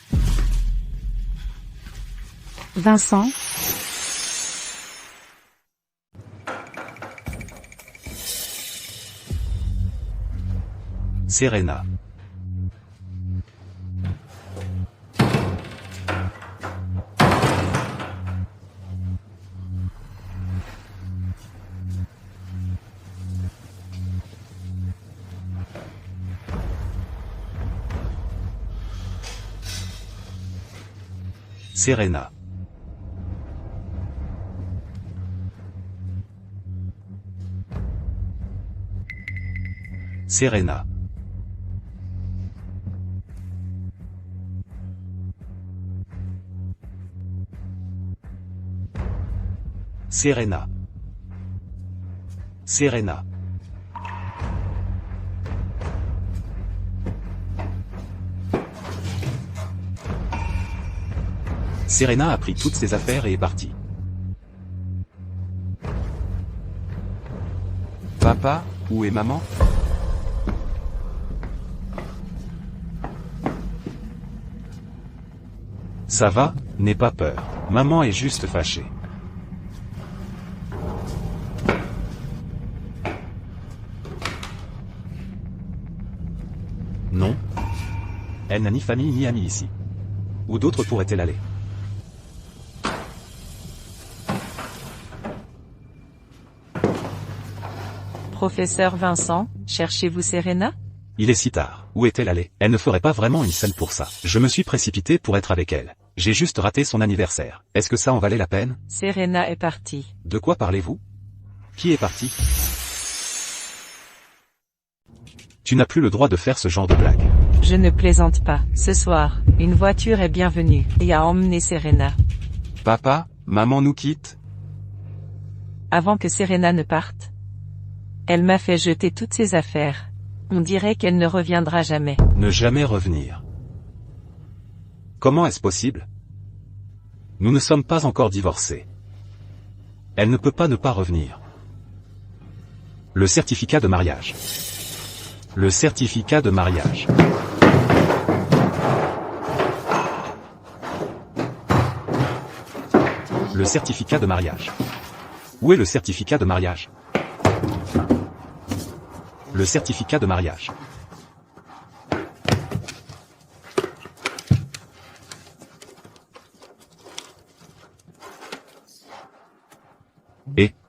Vincent? Serena. Serena. Serena. Serena. Serena. Serena a pris toutes ses affaires et est partie. Papa, où est maman? Ça va, n'aie pas peur. Maman est juste fâchée. Non. Elle n'a ni famille ni amis ici. Où d'autres pourraient-elles aller? Professeur Vincent, cherchez-vous Serena? Il est si tard. Où est-elle allée? Elle ne ferait pas vraiment une scène pour ça. Je me suis précipité pour être avec elle. J'ai juste raté son anniversaire. Est-ce que ça en valait la peine? Serena est partie. De quoi parlez-vous? Qui est parti? Tu n'as plus le droit de faire ce genre de blague. Je ne plaisante pas. Ce soir, une voiture est bienvenue et a emmené Serena. Papa, maman nous quitte? Avant que Serena ne parte, elle m'a fait jeter toutes ses affaires. On dirait qu'elle ne reviendra jamais. Ne jamais revenir. Comment est-ce possible? Nous ne sommes pas encore divorcés. Elle ne peut pas ne pas revenir. Le certificat de mariage. Le certificat de mariage. Le certificat de mariage. Où est le certificat de mariage? le certificat de mariage.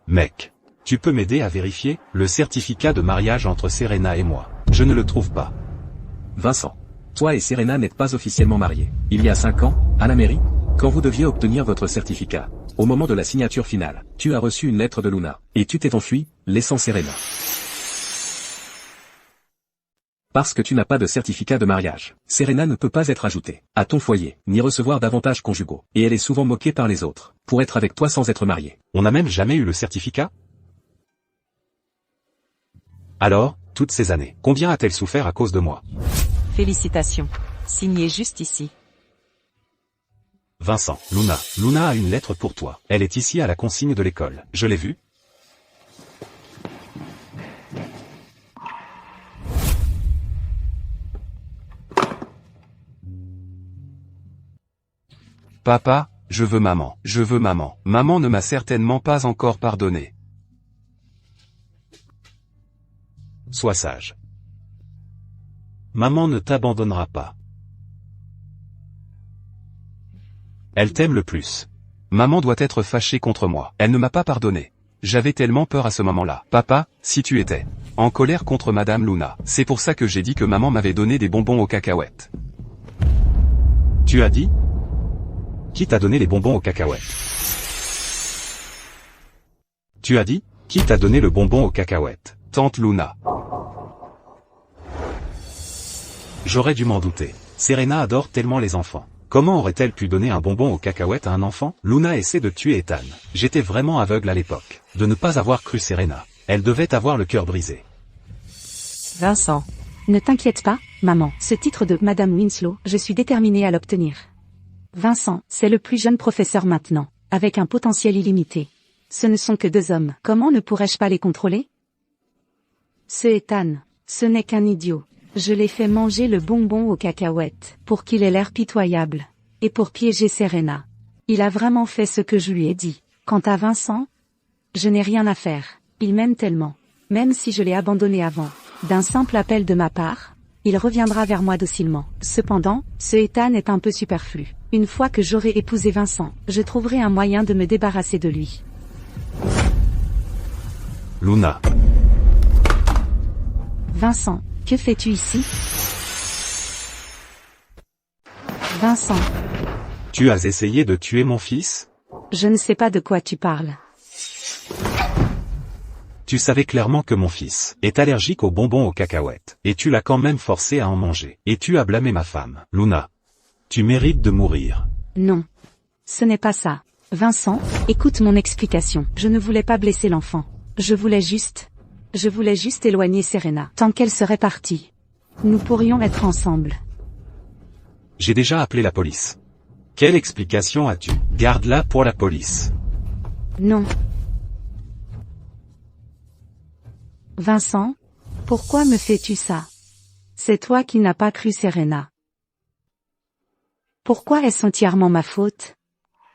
Mec, tu peux m'aider à vérifier le certificat de mariage entre Serena et moi? Je ne le trouve pas. Vincent. Toi et Serena n'êtes pas officiellement mariés. Il y a 5 ans, à la mairie, quand vous deviez obtenir votre certificat, au moment de la signature finale, tu as reçu une lettre de Luna, et tu t'es enfui, laissant Serena. Parce que tu n'as pas de certificat de mariage, Serena ne peut pas être ajoutée à ton foyer, ni recevoir d'avantages conjugaux, et elle est souvent moquée par les autres, pour être avec toi sans être mariée. On n'a même jamais eu le certificat? Alors, toutes ces années, combien a-t-elle souffert à cause de moi? Félicitations. Signé juste ici. Vincent, Luna a une lettre pour toi. Elle est ici à la consigne de l'école. Je l'ai vue? Papa, je veux maman. Je veux maman. Maman ne m'a certainement pas encore pardonné. Sois sage. Maman ne t'abandonnera pas. Elle t'aime le plus. Maman doit être fâchée contre moi. Elle ne m'a pas pardonné. J'avais tellement peur à ce moment-là. Papa, si tu étais en colère contre Madame Luna, c'est pour ça que j'ai dit que maman m'avait donné des bonbons aux cacahuètes. Tu as dit? Qui t'a donné les bonbons aux cacahuètes? Tu as dit? Qui t'a donné le bonbon aux cacahuètes? Tante Luna. J'aurais dû m'en douter. Serena adore tellement les enfants. Comment aurait-elle pu donner un bonbon aux cacahuètes à un enfant? Luna essaie de tuer Ethan. J'étais vraiment aveugle à l'époque. De ne pas avoir cru Serena. Elle devait avoir le cœur brisé. Vincent. Ne t'inquiète pas, maman. Ce titre de Madame Winslow, je suis déterminée à l'obtenir. Vincent, c'est le plus jeune professeur maintenant, avec un potentiel illimité. Ce ne sont que 2 hommes. Comment ne pourrais-je pas les contrôler? Ce Ethan, ce n'est qu'un idiot. Je l'ai fait manger le bonbon aux cacahuètes, pour qu'il ait l'air pitoyable. Et pour piéger Serena. Il a vraiment fait ce que je lui ai dit. Quant à Vincent, je n'ai rien à faire. Il m'aime tellement. Même si je l'ai abandonné avant, d'un simple appel de ma part, il reviendra vers moi docilement. Cependant, ce Ethan est un peu superflu. Une fois que j'aurai épousé Vincent, je trouverai un moyen de me débarrasser de lui. Luna. Vincent, que fais-tu ici? Vincent. Tu as essayé de tuer mon fils? Je ne sais pas de quoi tu parles. Tu savais clairement que mon fils est allergique aux bonbons aux cacahuètes, et tu l'as quand même forcé à en manger, et tu as blâmé ma femme. Luna. Tu mérites de mourir. Non. Ce n'est pas ça. Vincent, écoute mon explication. Je ne voulais pas blesser l'enfant. Je voulais juste éloigner Serena. Tant qu'elle serait partie, nous pourrions être ensemble. J'ai déjà appelé la police. Quelle explication as-tu? Garde-la pour la police. Non. Vincent, pourquoi me fais-tu ça? C'est toi qui n'as pas cru Serena. Pourquoi est-ce entièrement ma faute?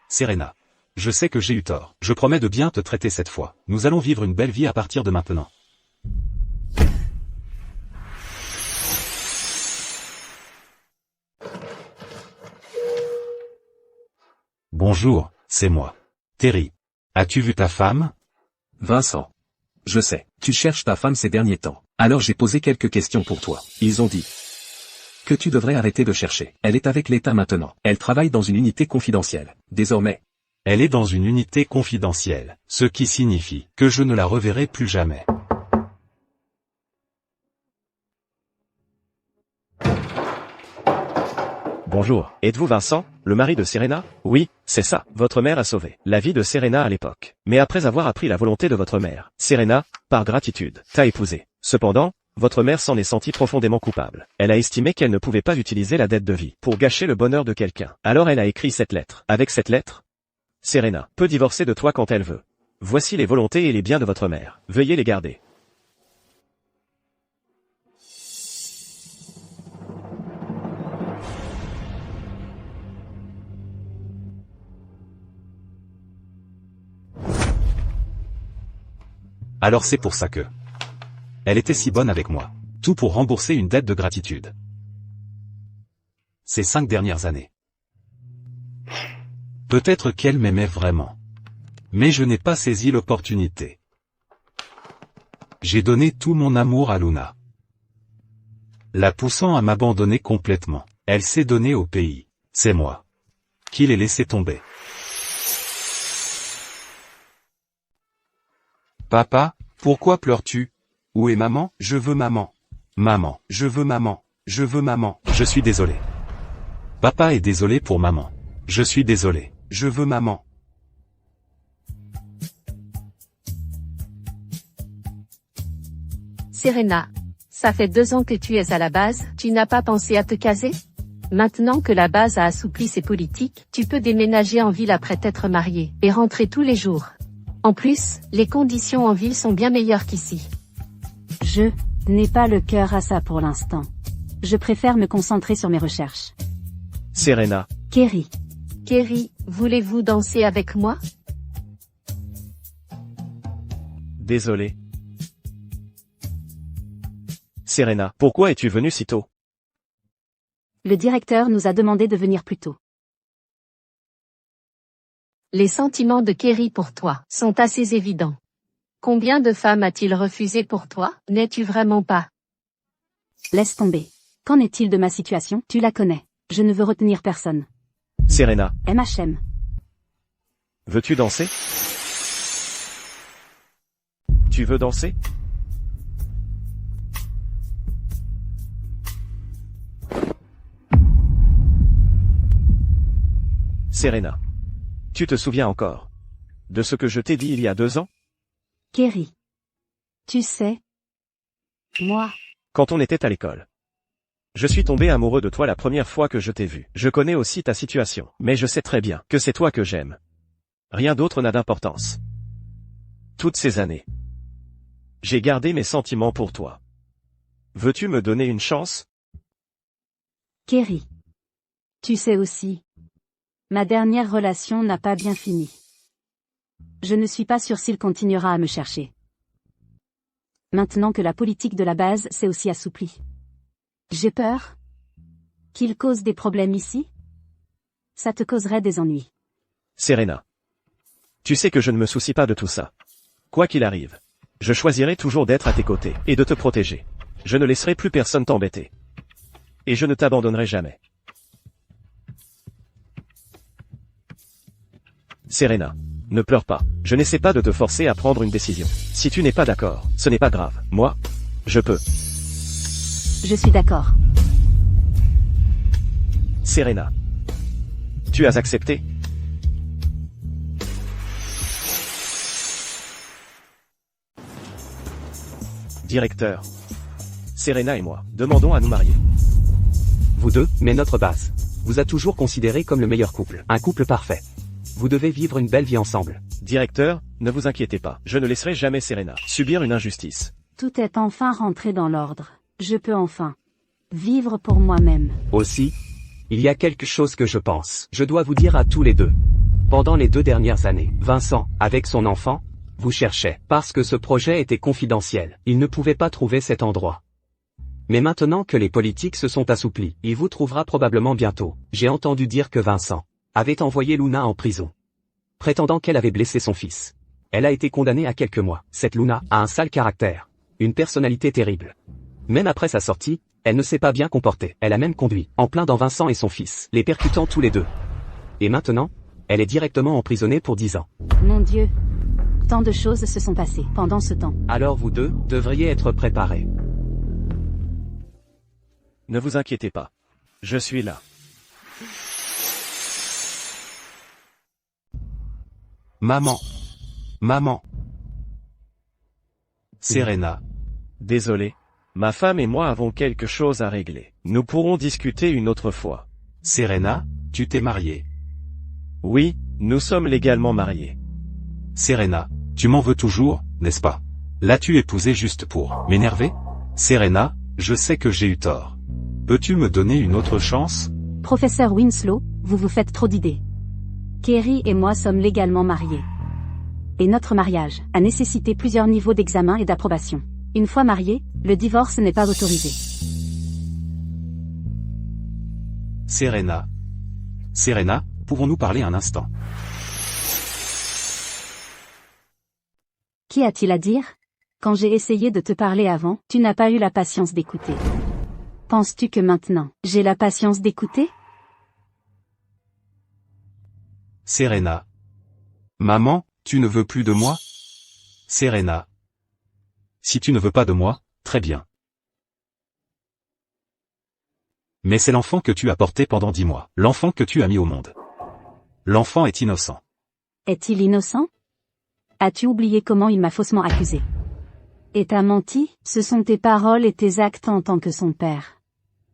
Serena. Je sais que j'ai eu tort. Je promets de bien te traiter cette fois. Nous allons vivre une belle vie à partir de maintenant. Bonjour, c'est moi. Terry. As-tu vu ta femme? Vincent. Je sais, tu cherches ta femme ces derniers temps. Alors j'ai posé quelques questions pour toi. Ils ont dit que tu devrais arrêter de chercher. Elle est avec l'État maintenant. Elle travaille dans une unité confidentielle. Désormais, elle est dans une unité confidentielle, ce qui signifie que je ne la reverrai plus jamais. Bonjour, êtes-vous Vincent, le mari de Serena? Oui, c'est ça. Votre mère a sauvé la vie de Serena à l'époque. Mais après avoir appris la volonté de votre mère, Serena, par gratitude, t'a épousé. Cependant, votre mère s'en est sentie profondément coupable. Elle a estimé qu'elle ne pouvait pas utiliser la dette de vie pour gâcher le bonheur de quelqu'un. Alors elle a écrit cette lettre. Avec cette lettre, Serena peut divorcer de toi quand elle veut. Voici les volontés et les biens de votre mère. Veuillez les garder. Alors c'est pour ça que Elle était si bonne avec moi. Tout pour rembourser une dette de gratitude. Ces 5 dernières années. Peut-être qu'elle m'aimait vraiment. Mais je n'ai pas saisi l'opportunité. J'ai donné tout mon amour à Luna. La poussant à m'abandonner complètement. Elle s'est donnée au pays. C'est moi qui l'ai laissé tomber. Papa, pourquoi pleures-tu? Où est maman? Je veux maman. Maman, je veux maman. Je veux maman. Je suis désolé. Papa est désolé pour maman. Je suis désolé. Je veux maman. Serena, ça fait 2 ans que tu es à la base, tu n'as pas pensé à te caser? Maintenant que la base a assoupli ses politiques, tu peux déménager en ville après t'être marié, et rentrer tous les jours. En plus, les conditions en ville sont bien meilleures qu'ici. Je n'ai pas le cœur à ça pour l'instant. Je préfère me concentrer sur mes recherches. Serena. Kerry. Kerry, voulez-vous danser avec moi? Désolé. Serena, pourquoi es-tu venue si tôt? Le directeur nous a demandé de venir plus tôt. Les sentiments de Kerry pour toi sont assez évidents. Combien de femmes a-t-il refusé pour toi? N'es-tu vraiment pas? Laisse tomber. Qu'en est-il de ma situation? Tu la connais. Je ne veux retenir personne. Serena. MHM. Veux-tu danser? Tu veux danser? Serena. Tu te souviens encore de ce que je t'ai dit il y a 2 ans? Kerry. Tu sais, moi. Quand on était à l'école. Je suis tombé amoureux de toi la première fois que je t'ai vu. Je connais aussi ta situation, mais je sais très bien que c'est toi que j'aime. Rien d'autre n'a d'importance. Toutes ces années, j'ai gardé mes sentiments pour toi. Veux-tu me donner une chance? Kerry. Tu sais aussi. Ma dernière relation n'a pas bien fini. Je ne suis pas sûre s'il continuera à me chercher. Maintenant que la politique de la base s'est aussi assouplie. J'ai peur qu'il cause des problèmes ici. Ça te causerait des ennuis. Serena. Tu sais que je ne me soucie pas de tout ça. Quoi qu'il arrive, je choisirai toujours d'être à tes côtés et de te protéger. Je ne laisserai plus personne t'embêter. Et je ne t'abandonnerai jamais. Serena, ne pleure pas. Je n'essaie pas de te forcer à prendre une décision. Si tu n'es pas d'accord, ce n'est pas grave. Moi, je peux. Je suis d'accord. Serena. Tu as accepté? Directeur. Serena et moi, demandons à nous marier. Vous deux, mais notre base vous a toujours considéré comme le meilleur couple. Un couple parfait. Vous devez vivre une belle vie ensemble. Directeur, ne vous inquiétez pas. Je ne laisserai jamais Serena subir une injustice. Tout est enfin rentré dans l'ordre. Je peux enfin vivre pour moi-même. Aussi, il y a quelque chose que je pense. Je dois vous dire à tous les deux. Pendant les 2 dernières années, Vincent, avec son enfant, vous cherchait. Parce que ce projet était confidentiel. Il ne pouvait pas trouver cet endroit. Mais maintenant que les politiques se sont assouplis, il vous trouvera probablement bientôt. J'ai entendu dire que Vincent avait envoyé Luna en prison, prétendant qu'elle avait blessé son fils. Elle a été condamnée à quelques mois. Cette Luna a un sale caractère, une personnalité terrible. Même après sa sortie, elle ne s'est pas bien comportée. Elle a même conduit, en plein dans Vincent et son fils, les percutant tous les deux. Et maintenant, elle est directement emprisonnée pour 10 ans. Mon Dieu. Tant de choses se sont passées pendant ce temps. Alors vous deux devriez être préparés. Ne vous inquiétez pas. Je suis là. Maman. Maman. Serena. Désolé. Ma femme et moi avons quelque chose à régler. Nous pourrons discuter une autre fois. Serena, tu t'es mariée. Oui, nous sommes légalement mariés. Serena, tu m'en veux toujours, n'est-ce pas? L'as-tu épousé juste pour m'énerver? Serena, je sais que j'ai eu tort. Peux-tu me donner une autre chance? Professeur Winslow, vous vous faites trop d'idées. Kerry et moi sommes légalement mariés. Et notre mariage a nécessité plusieurs niveaux d'examen et d'approbation. Une fois marié, le divorce n'est pas autorisé. Serena. Serena, pouvons-nous parler un instant? Qu'y a-t-il à dire? Quand j'ai essayé de te parler avant, tu n'as pas eu la patience d'écouter. Penses-tu que maintenant, j'ai la patience d'écouter? Serena. Maman, tu ne veux plus de moi? Serena. Si tu ne veux pas de moi, très bien. Mais c'est l'enfant que tu as porté pendant 10 mois, l'enfant que tu as mis au monde. L'enfant est innocent. Est-il innocent? As-tu oublié comment il m'a faussement accusé? Et t'as menti? Ce sont tes paroles et tes actes en tant que son père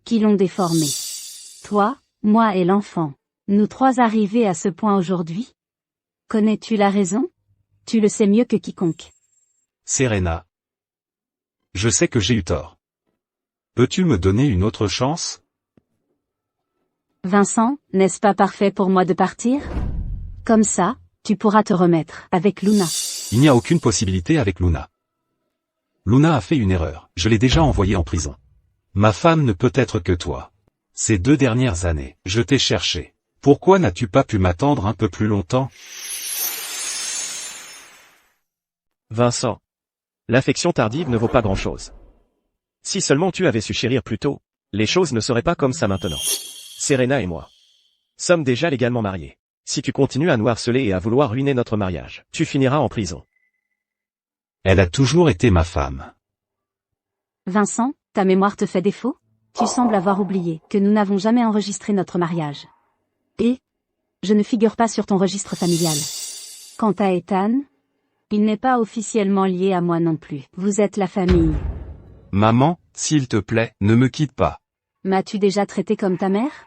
qui l'ont déformé. Toi, moi et l'enfant. Nous trois arrivés à ce point aujourd'hui? Connais-tu la raison? Tu le sais mieux que quiconque. Serena. Je sais que j'ai eu tort. Peux-tu me donner une autre chance? Vincent, n'est-ce pas parfait pour moi de partir? Comme ça, tu pourras te remettre avec Luna. Il n'y a aucune possibilité avec Luna. Luna a fait une erreur, je l'ai déjà envoyée en prison. Ma femme ne peut être que toi. Ces 2 dernières années, je t'ai cherché. Pourquoi n'as-tu pas pu m'attendre un peu plus longtemps? Vincent. L'affection tardive ne vaut pas grand-chose. Si seulement tu avais su chérir plus tôt, les choses ne seraient pas comme ça maintenant. Serena et moi sommes déjà légalement mariés. Si tu continues à nous harceler et à vouloir ruiner notre mariage, tu finiras en prison. Elle a toujours été ma femme. Vincent, ta mémoire te fait défaut? Tu sembles avoir oublié que nous n'avons jamais enregistré notre mariage. Et je ne figure pas sur ton registre familial. Quant à Ethan, il n'est pas officiellement lié à moi non plus. Vous êtes la famille. Maman, s'il te plaît, ne me quitte pas. M'as-tu déjà traité comme ta mère?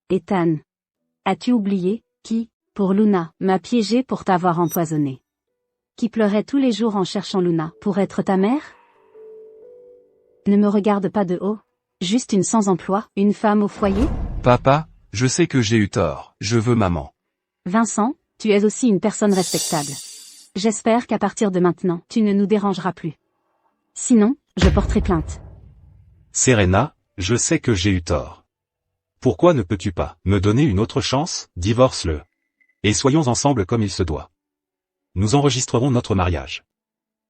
Ethan. As-tu oublié qui, pour Luna, m'a piégé pour t'avoir empoisonné? Qui pleurait tous les jours en cherchant Luna pour être ta mère? Ne me regarde pas de haut. Juste une sans-emploi, une femme au foyer? Papa, je sais que j'ai eu tort, je veux maman. Vincent, tu es aussi une personne respectable. J'espère qu'à partir de maintenant, tu ne nous dérangeras plus. Sinon, je porterai plainte. Serena, je sais que j'ai eu tort. Pourquoi ne peux-tu pas me donner une autre chance? Divorce-le. Et soyons ensemble comme il se doit. Nous enregistrerons notre mariage.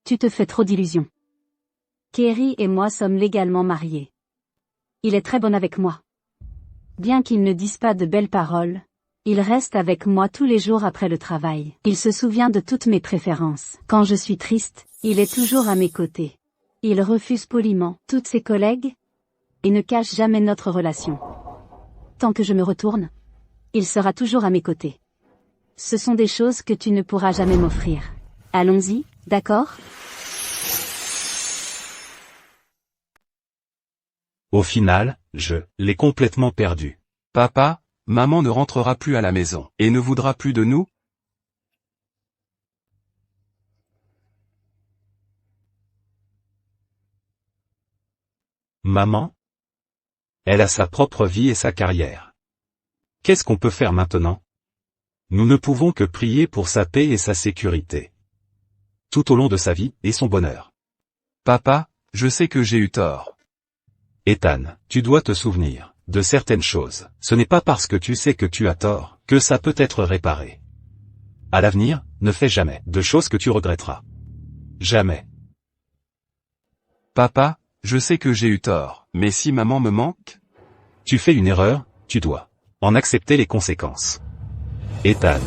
Tu te fais trop d'illusions. Kerry et moi sommes légalement mariés. Il est très bon avec moi. Bien qu'il ne dise pas de belles paroles, il reste avec moi tous les jours après le travail. Il se souvient de toutes mes préférences. Quand je suis triste, il est toujours à mes côtés. Il refuse poliment toutes ses collègues et ne cache jamais notre relation. Tant que je me retourne, il sera toujours à mes côtés. Ce sont des choses que tu ne pourras jamais m'offrir. Allons-y, d'accord? Au final, je l'ai complètement perdu. Papa, maman ne rentrera plus à la maison et ne voudra plus de nous? Maman? Elle a sa propre vie et sa carrière. Qu'est-ce qu'on peut faire maintenant? Nous ne pouvons que prier pour sa paix et sa sécurité. Tout au long de sa vie, et son bonheur. Papa, je sais que j'ai eu tort. Ethan, tu dois te souvenir de certaines choses. Ce n'est pas parce que tu sais que tu as tort, que ça peut être réparé. À l'avenir, ne fais jamais de choses que tu regretteras. Jamais. Papa, je sais que j'ai eu tort, mais si maman me manque? Tu fais une erreur, tu dois en accepter les conséquences. Ethan,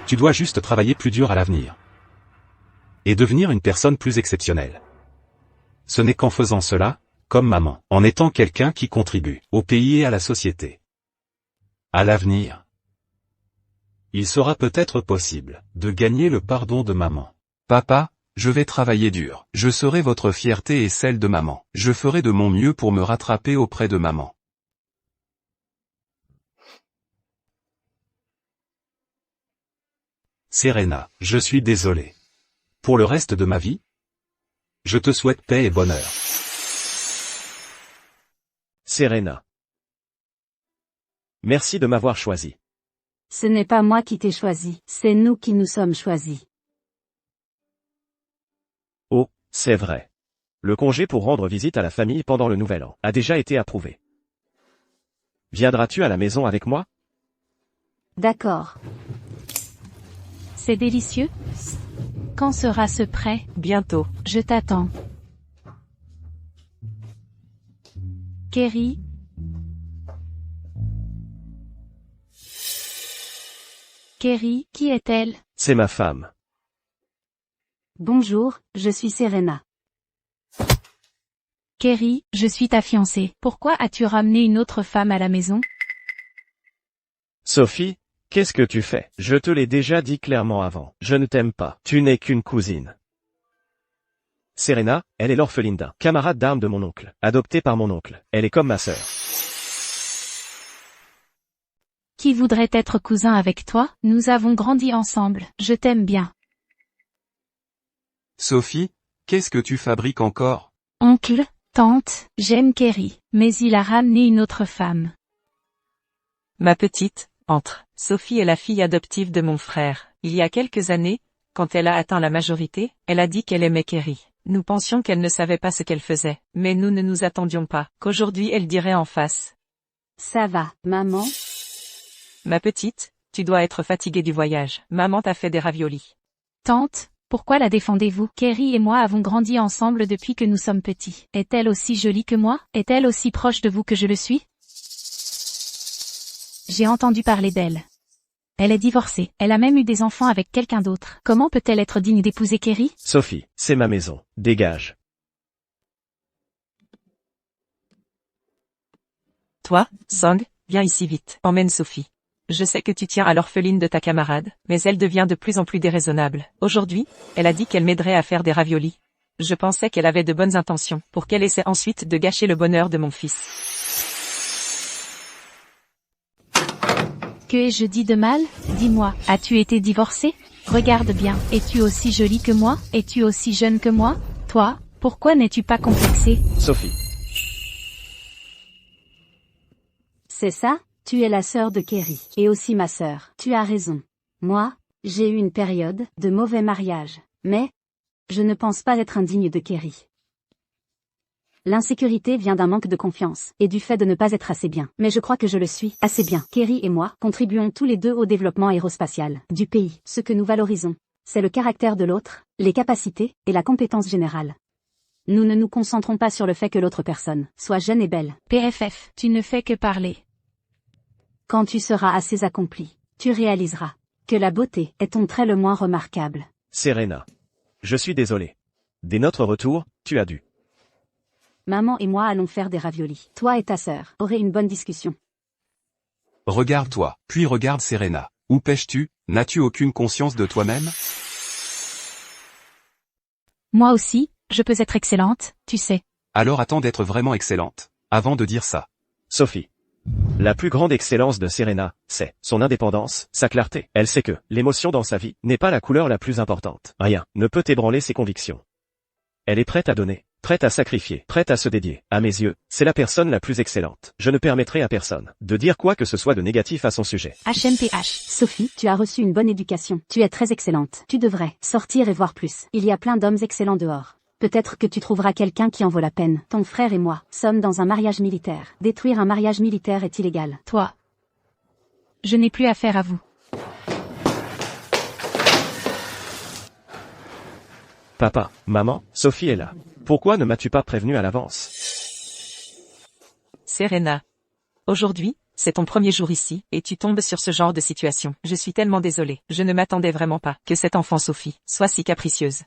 tu dois juste travailler plus dur à l'avenir. Et devenir une personne plus exceptionnelle. Ce n'est qu'en faisant cela, comme maman, en étant quelqu'un qui contribue au pays et à la société. À l'avenir, il sera peut-être possible de gagner le pardon de maman. Papa, je vais travailler dur. Je serai votre fierté et celle de maman. Je ferai de mon mieux pour me rattraper auprès de maman. Serena, je suis désolé. Pour le reste de ma vie, je te souhaite paix et bonheur. Serena. Merci de m'avoir choisi. Ce n'est pas moi qui t'ai choisi, c'est nous qui nous sommes choisis. Oh, C'est vrai. Le congé pour rendre visite à la famille pendant le Nouvel An a déjà été approuvé. Viendras-tu à la maison avec moi? D'accord. C'est délicieux. Quand sera ce prêt? Bientôt. Je t'attends. Kerry? Kerry, qui est-elle? C'est ma femme. Bonjour, je suis Serena. Kerry, je suis ta fiancée. Pourquoi as-tu ramené une autre femme à la maison? Sophie, qu'est-ce que tu fais? Je te l'ai déjà dit clairement avant. Je ne t'aime pas. Tu n'es qu'une cousine. Serena, elle est l'orpheline d'un camarade d'armes de mon oncle, adoptée par mon oncle. Elle est comme ma sœur. Qui voudrait être cousin avec toi? Nous avons grandi ensemble. Je t'aime bien. Sophie, qu'est-ce que tu fabriques encore? Oncle, tante, j'aime Kerry, mais il a ramené une autre femme. Ma petite, entre. Sophie est la fille adoptive de mon frère. Il y a quelques années, quand elle a atteint la majorité, elle a dit qu'elle aimait Kerry. Nous pensions qu'elle ne savait pas ce qu'elle faisait, mais nous ne nous attendions pas qu'aujourd'hui elle dirait en face. Ça va, maman? Ma petite, tu dois être fatiguée du voyage. Maman t'a fait des raviolis. Tante, pourquoi la défendez-vous? Kerry et moi avons grandi ensemble depuis que nous sommes petits. Est-elle aussi jolie que moi? Est-elle aussi proche de vous que je le suis? J'ai entendu parler d'elle. Elle est divorcée. Elle a même eu des enfants avec quelqu'un d'autre. Comment peut-elle être digne d'épouser Kerry? Sophie, c'est ma maison. Dégage. Toi, Song, viens ici vite. Emmène Sophie. Je sais que tu tiens à l'orpheline de ta camarade, mais elle devient de plus en plus déraisonnable. Aujourd'hui, elle a dit qu'elle m'aiderait à faire des raviolis. Je pensais qu'elle avait de bonnes intentions, pour qu'elle essaie ensuite de gâcher le bonheur de mon fils. Que ai-je dit de mal? Dis-moi, as-tu été divorcée? Regarde bien, es-tu aussi jolie que moi? Es-tu aussi jeune que moi? Toi, pourquoi n'es-tu pas complexée? Sophie. C'est ça? Tu es la sœur de Kerry, et aussi ma sœur. Tu as raison. Moi, j'ai eu une période de mauvais mariage, mais je ne pense pas être indigne de Kerry. L'insécurité vient d'un manque de confiance, et du fait de ne pas être assez bien. Mais je crois que je le suis, assez bien. Kerry et moi contribuons tous les deux au développement aérospatial du pays. Ce que nous valorisons, c'est le caractère de l'autre, les capacités, et la compétence générale. Nous ne nous concentrons pas sur le fait que l'autre personne soit jeune et belle. PFF, tu ne fais que parler. Quand tu seras assez accompli, tu réaliseras que la beauté est ton trait le moins remarquable. Serena. Je suis désolé. Dès notre retour, tu as dû. Maman et moi allons faire des raviolis. Toi et ta sœur aurez une bonne discussion. Regarde-toi, puis regarde Serena. Où pêches-tu? N'as-tu aucune conscience de toi-même? Moi aussi, je peux être excellente, tu sais. Alors attends d'être vraiment excellente, avant de dire ça. Sophie. La plus grande excellence de Serena, c'est son indépendance, sa clarté. Elle sait que l'émotion dans sa vie n'est pas la couleur la plus importante. Rien ne peut ébranler ses convictions. Elle est prête à donner, prête à sacrifier, prête à se dédier. À mes yeux, c'est la personne la plus excellente. Je ne permettrai à personne de dire quoi que ce soit de négatif à son sujet. HMPH. Sophie, tu as reçu une bonne éducation. Tu es très excellente. Tu devrais sortir et voir plus. Il y a plein d'hommes excellents dehors. Peut-être que tu trouveras quelqu'un qui en vaut la peine. Ton frère et moi sommes dans un mariage militaire. Détruire un mariage militaire est illégal. Toi. Je n'ai plus affaire à vous. Papa, maman, Sophie est là. Pourquoi ne m'as-tu pas prévenu à l'avance? Serena. Aujourd'hui, c'est ton premier jour ici, et tu tombes sur ce genre de situation. Je suis tellement désolée. Je ne m'attendais vraiment pas que cette enfant Sophie soit si capricieuse.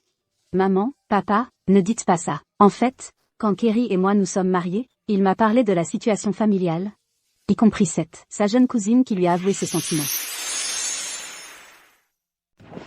Maman, papa, ne dites pas ça. En fait, quand Kerry et moi nous sommes mariés, il m'a parlé de la situation familiale, y compris sa jeune cousine qui lui a avoué ses sentiments.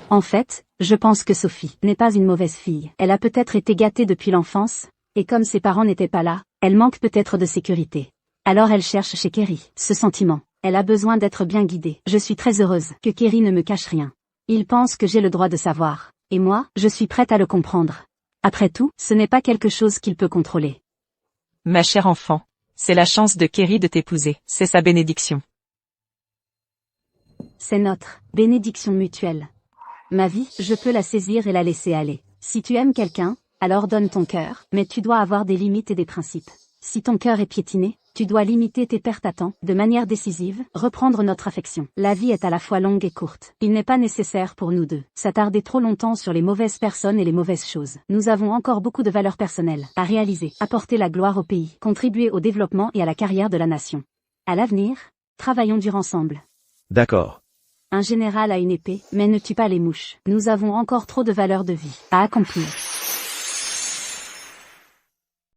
En fait, je pense que Sophie n'est pas une mauvaise fille. Elle a peut-être été gâtée depuis l'enfance, et comme ses parents n'étaient pas là, elle manque peut-être de sécurité. Alors elle cherche chez Kerry ce sentiment. Elle a besoin d'être bien guidée. Je suis très heureuse que Kerry ne me cache rien. Il pense que j'ai le droit de savoir. Et moi, je suis prête à le comprendre. Après tout, ce n'est pas quelque chose qu'il peut contrôler. Ma chère enfant, c'est la chance de Kerry de t'épouser. C'est sa bénédiction. C'est notre bénédiction mutuelle. Ma vie, je peux la saisir et la laisser aller. Si tu aimes quelqu'un, Alors donne ton cœur, mais tu dois avoir des limites et des principes. Si ton cœur est piétiné, tu dois limiter tes pertes à temps, de manière décisive, reprendre notre affection. La vie est à la fois longue et courte. Il n'est pas nécessaire pour nous deux s'attarder trop longtemps sur les mauvaises personnes et les mauvaises choses. Nous avons encore beaucoup de valeurs personnelles à réaliser, apporter la gloire au pays, contribuer au développement et à la carrière de la nation. À l'avenir, travaillons dur ensemble. D'accord. Un général a une épée, mais ne tue pas les mouches. Nous avons encore trop de valeurs de vie à accomplir.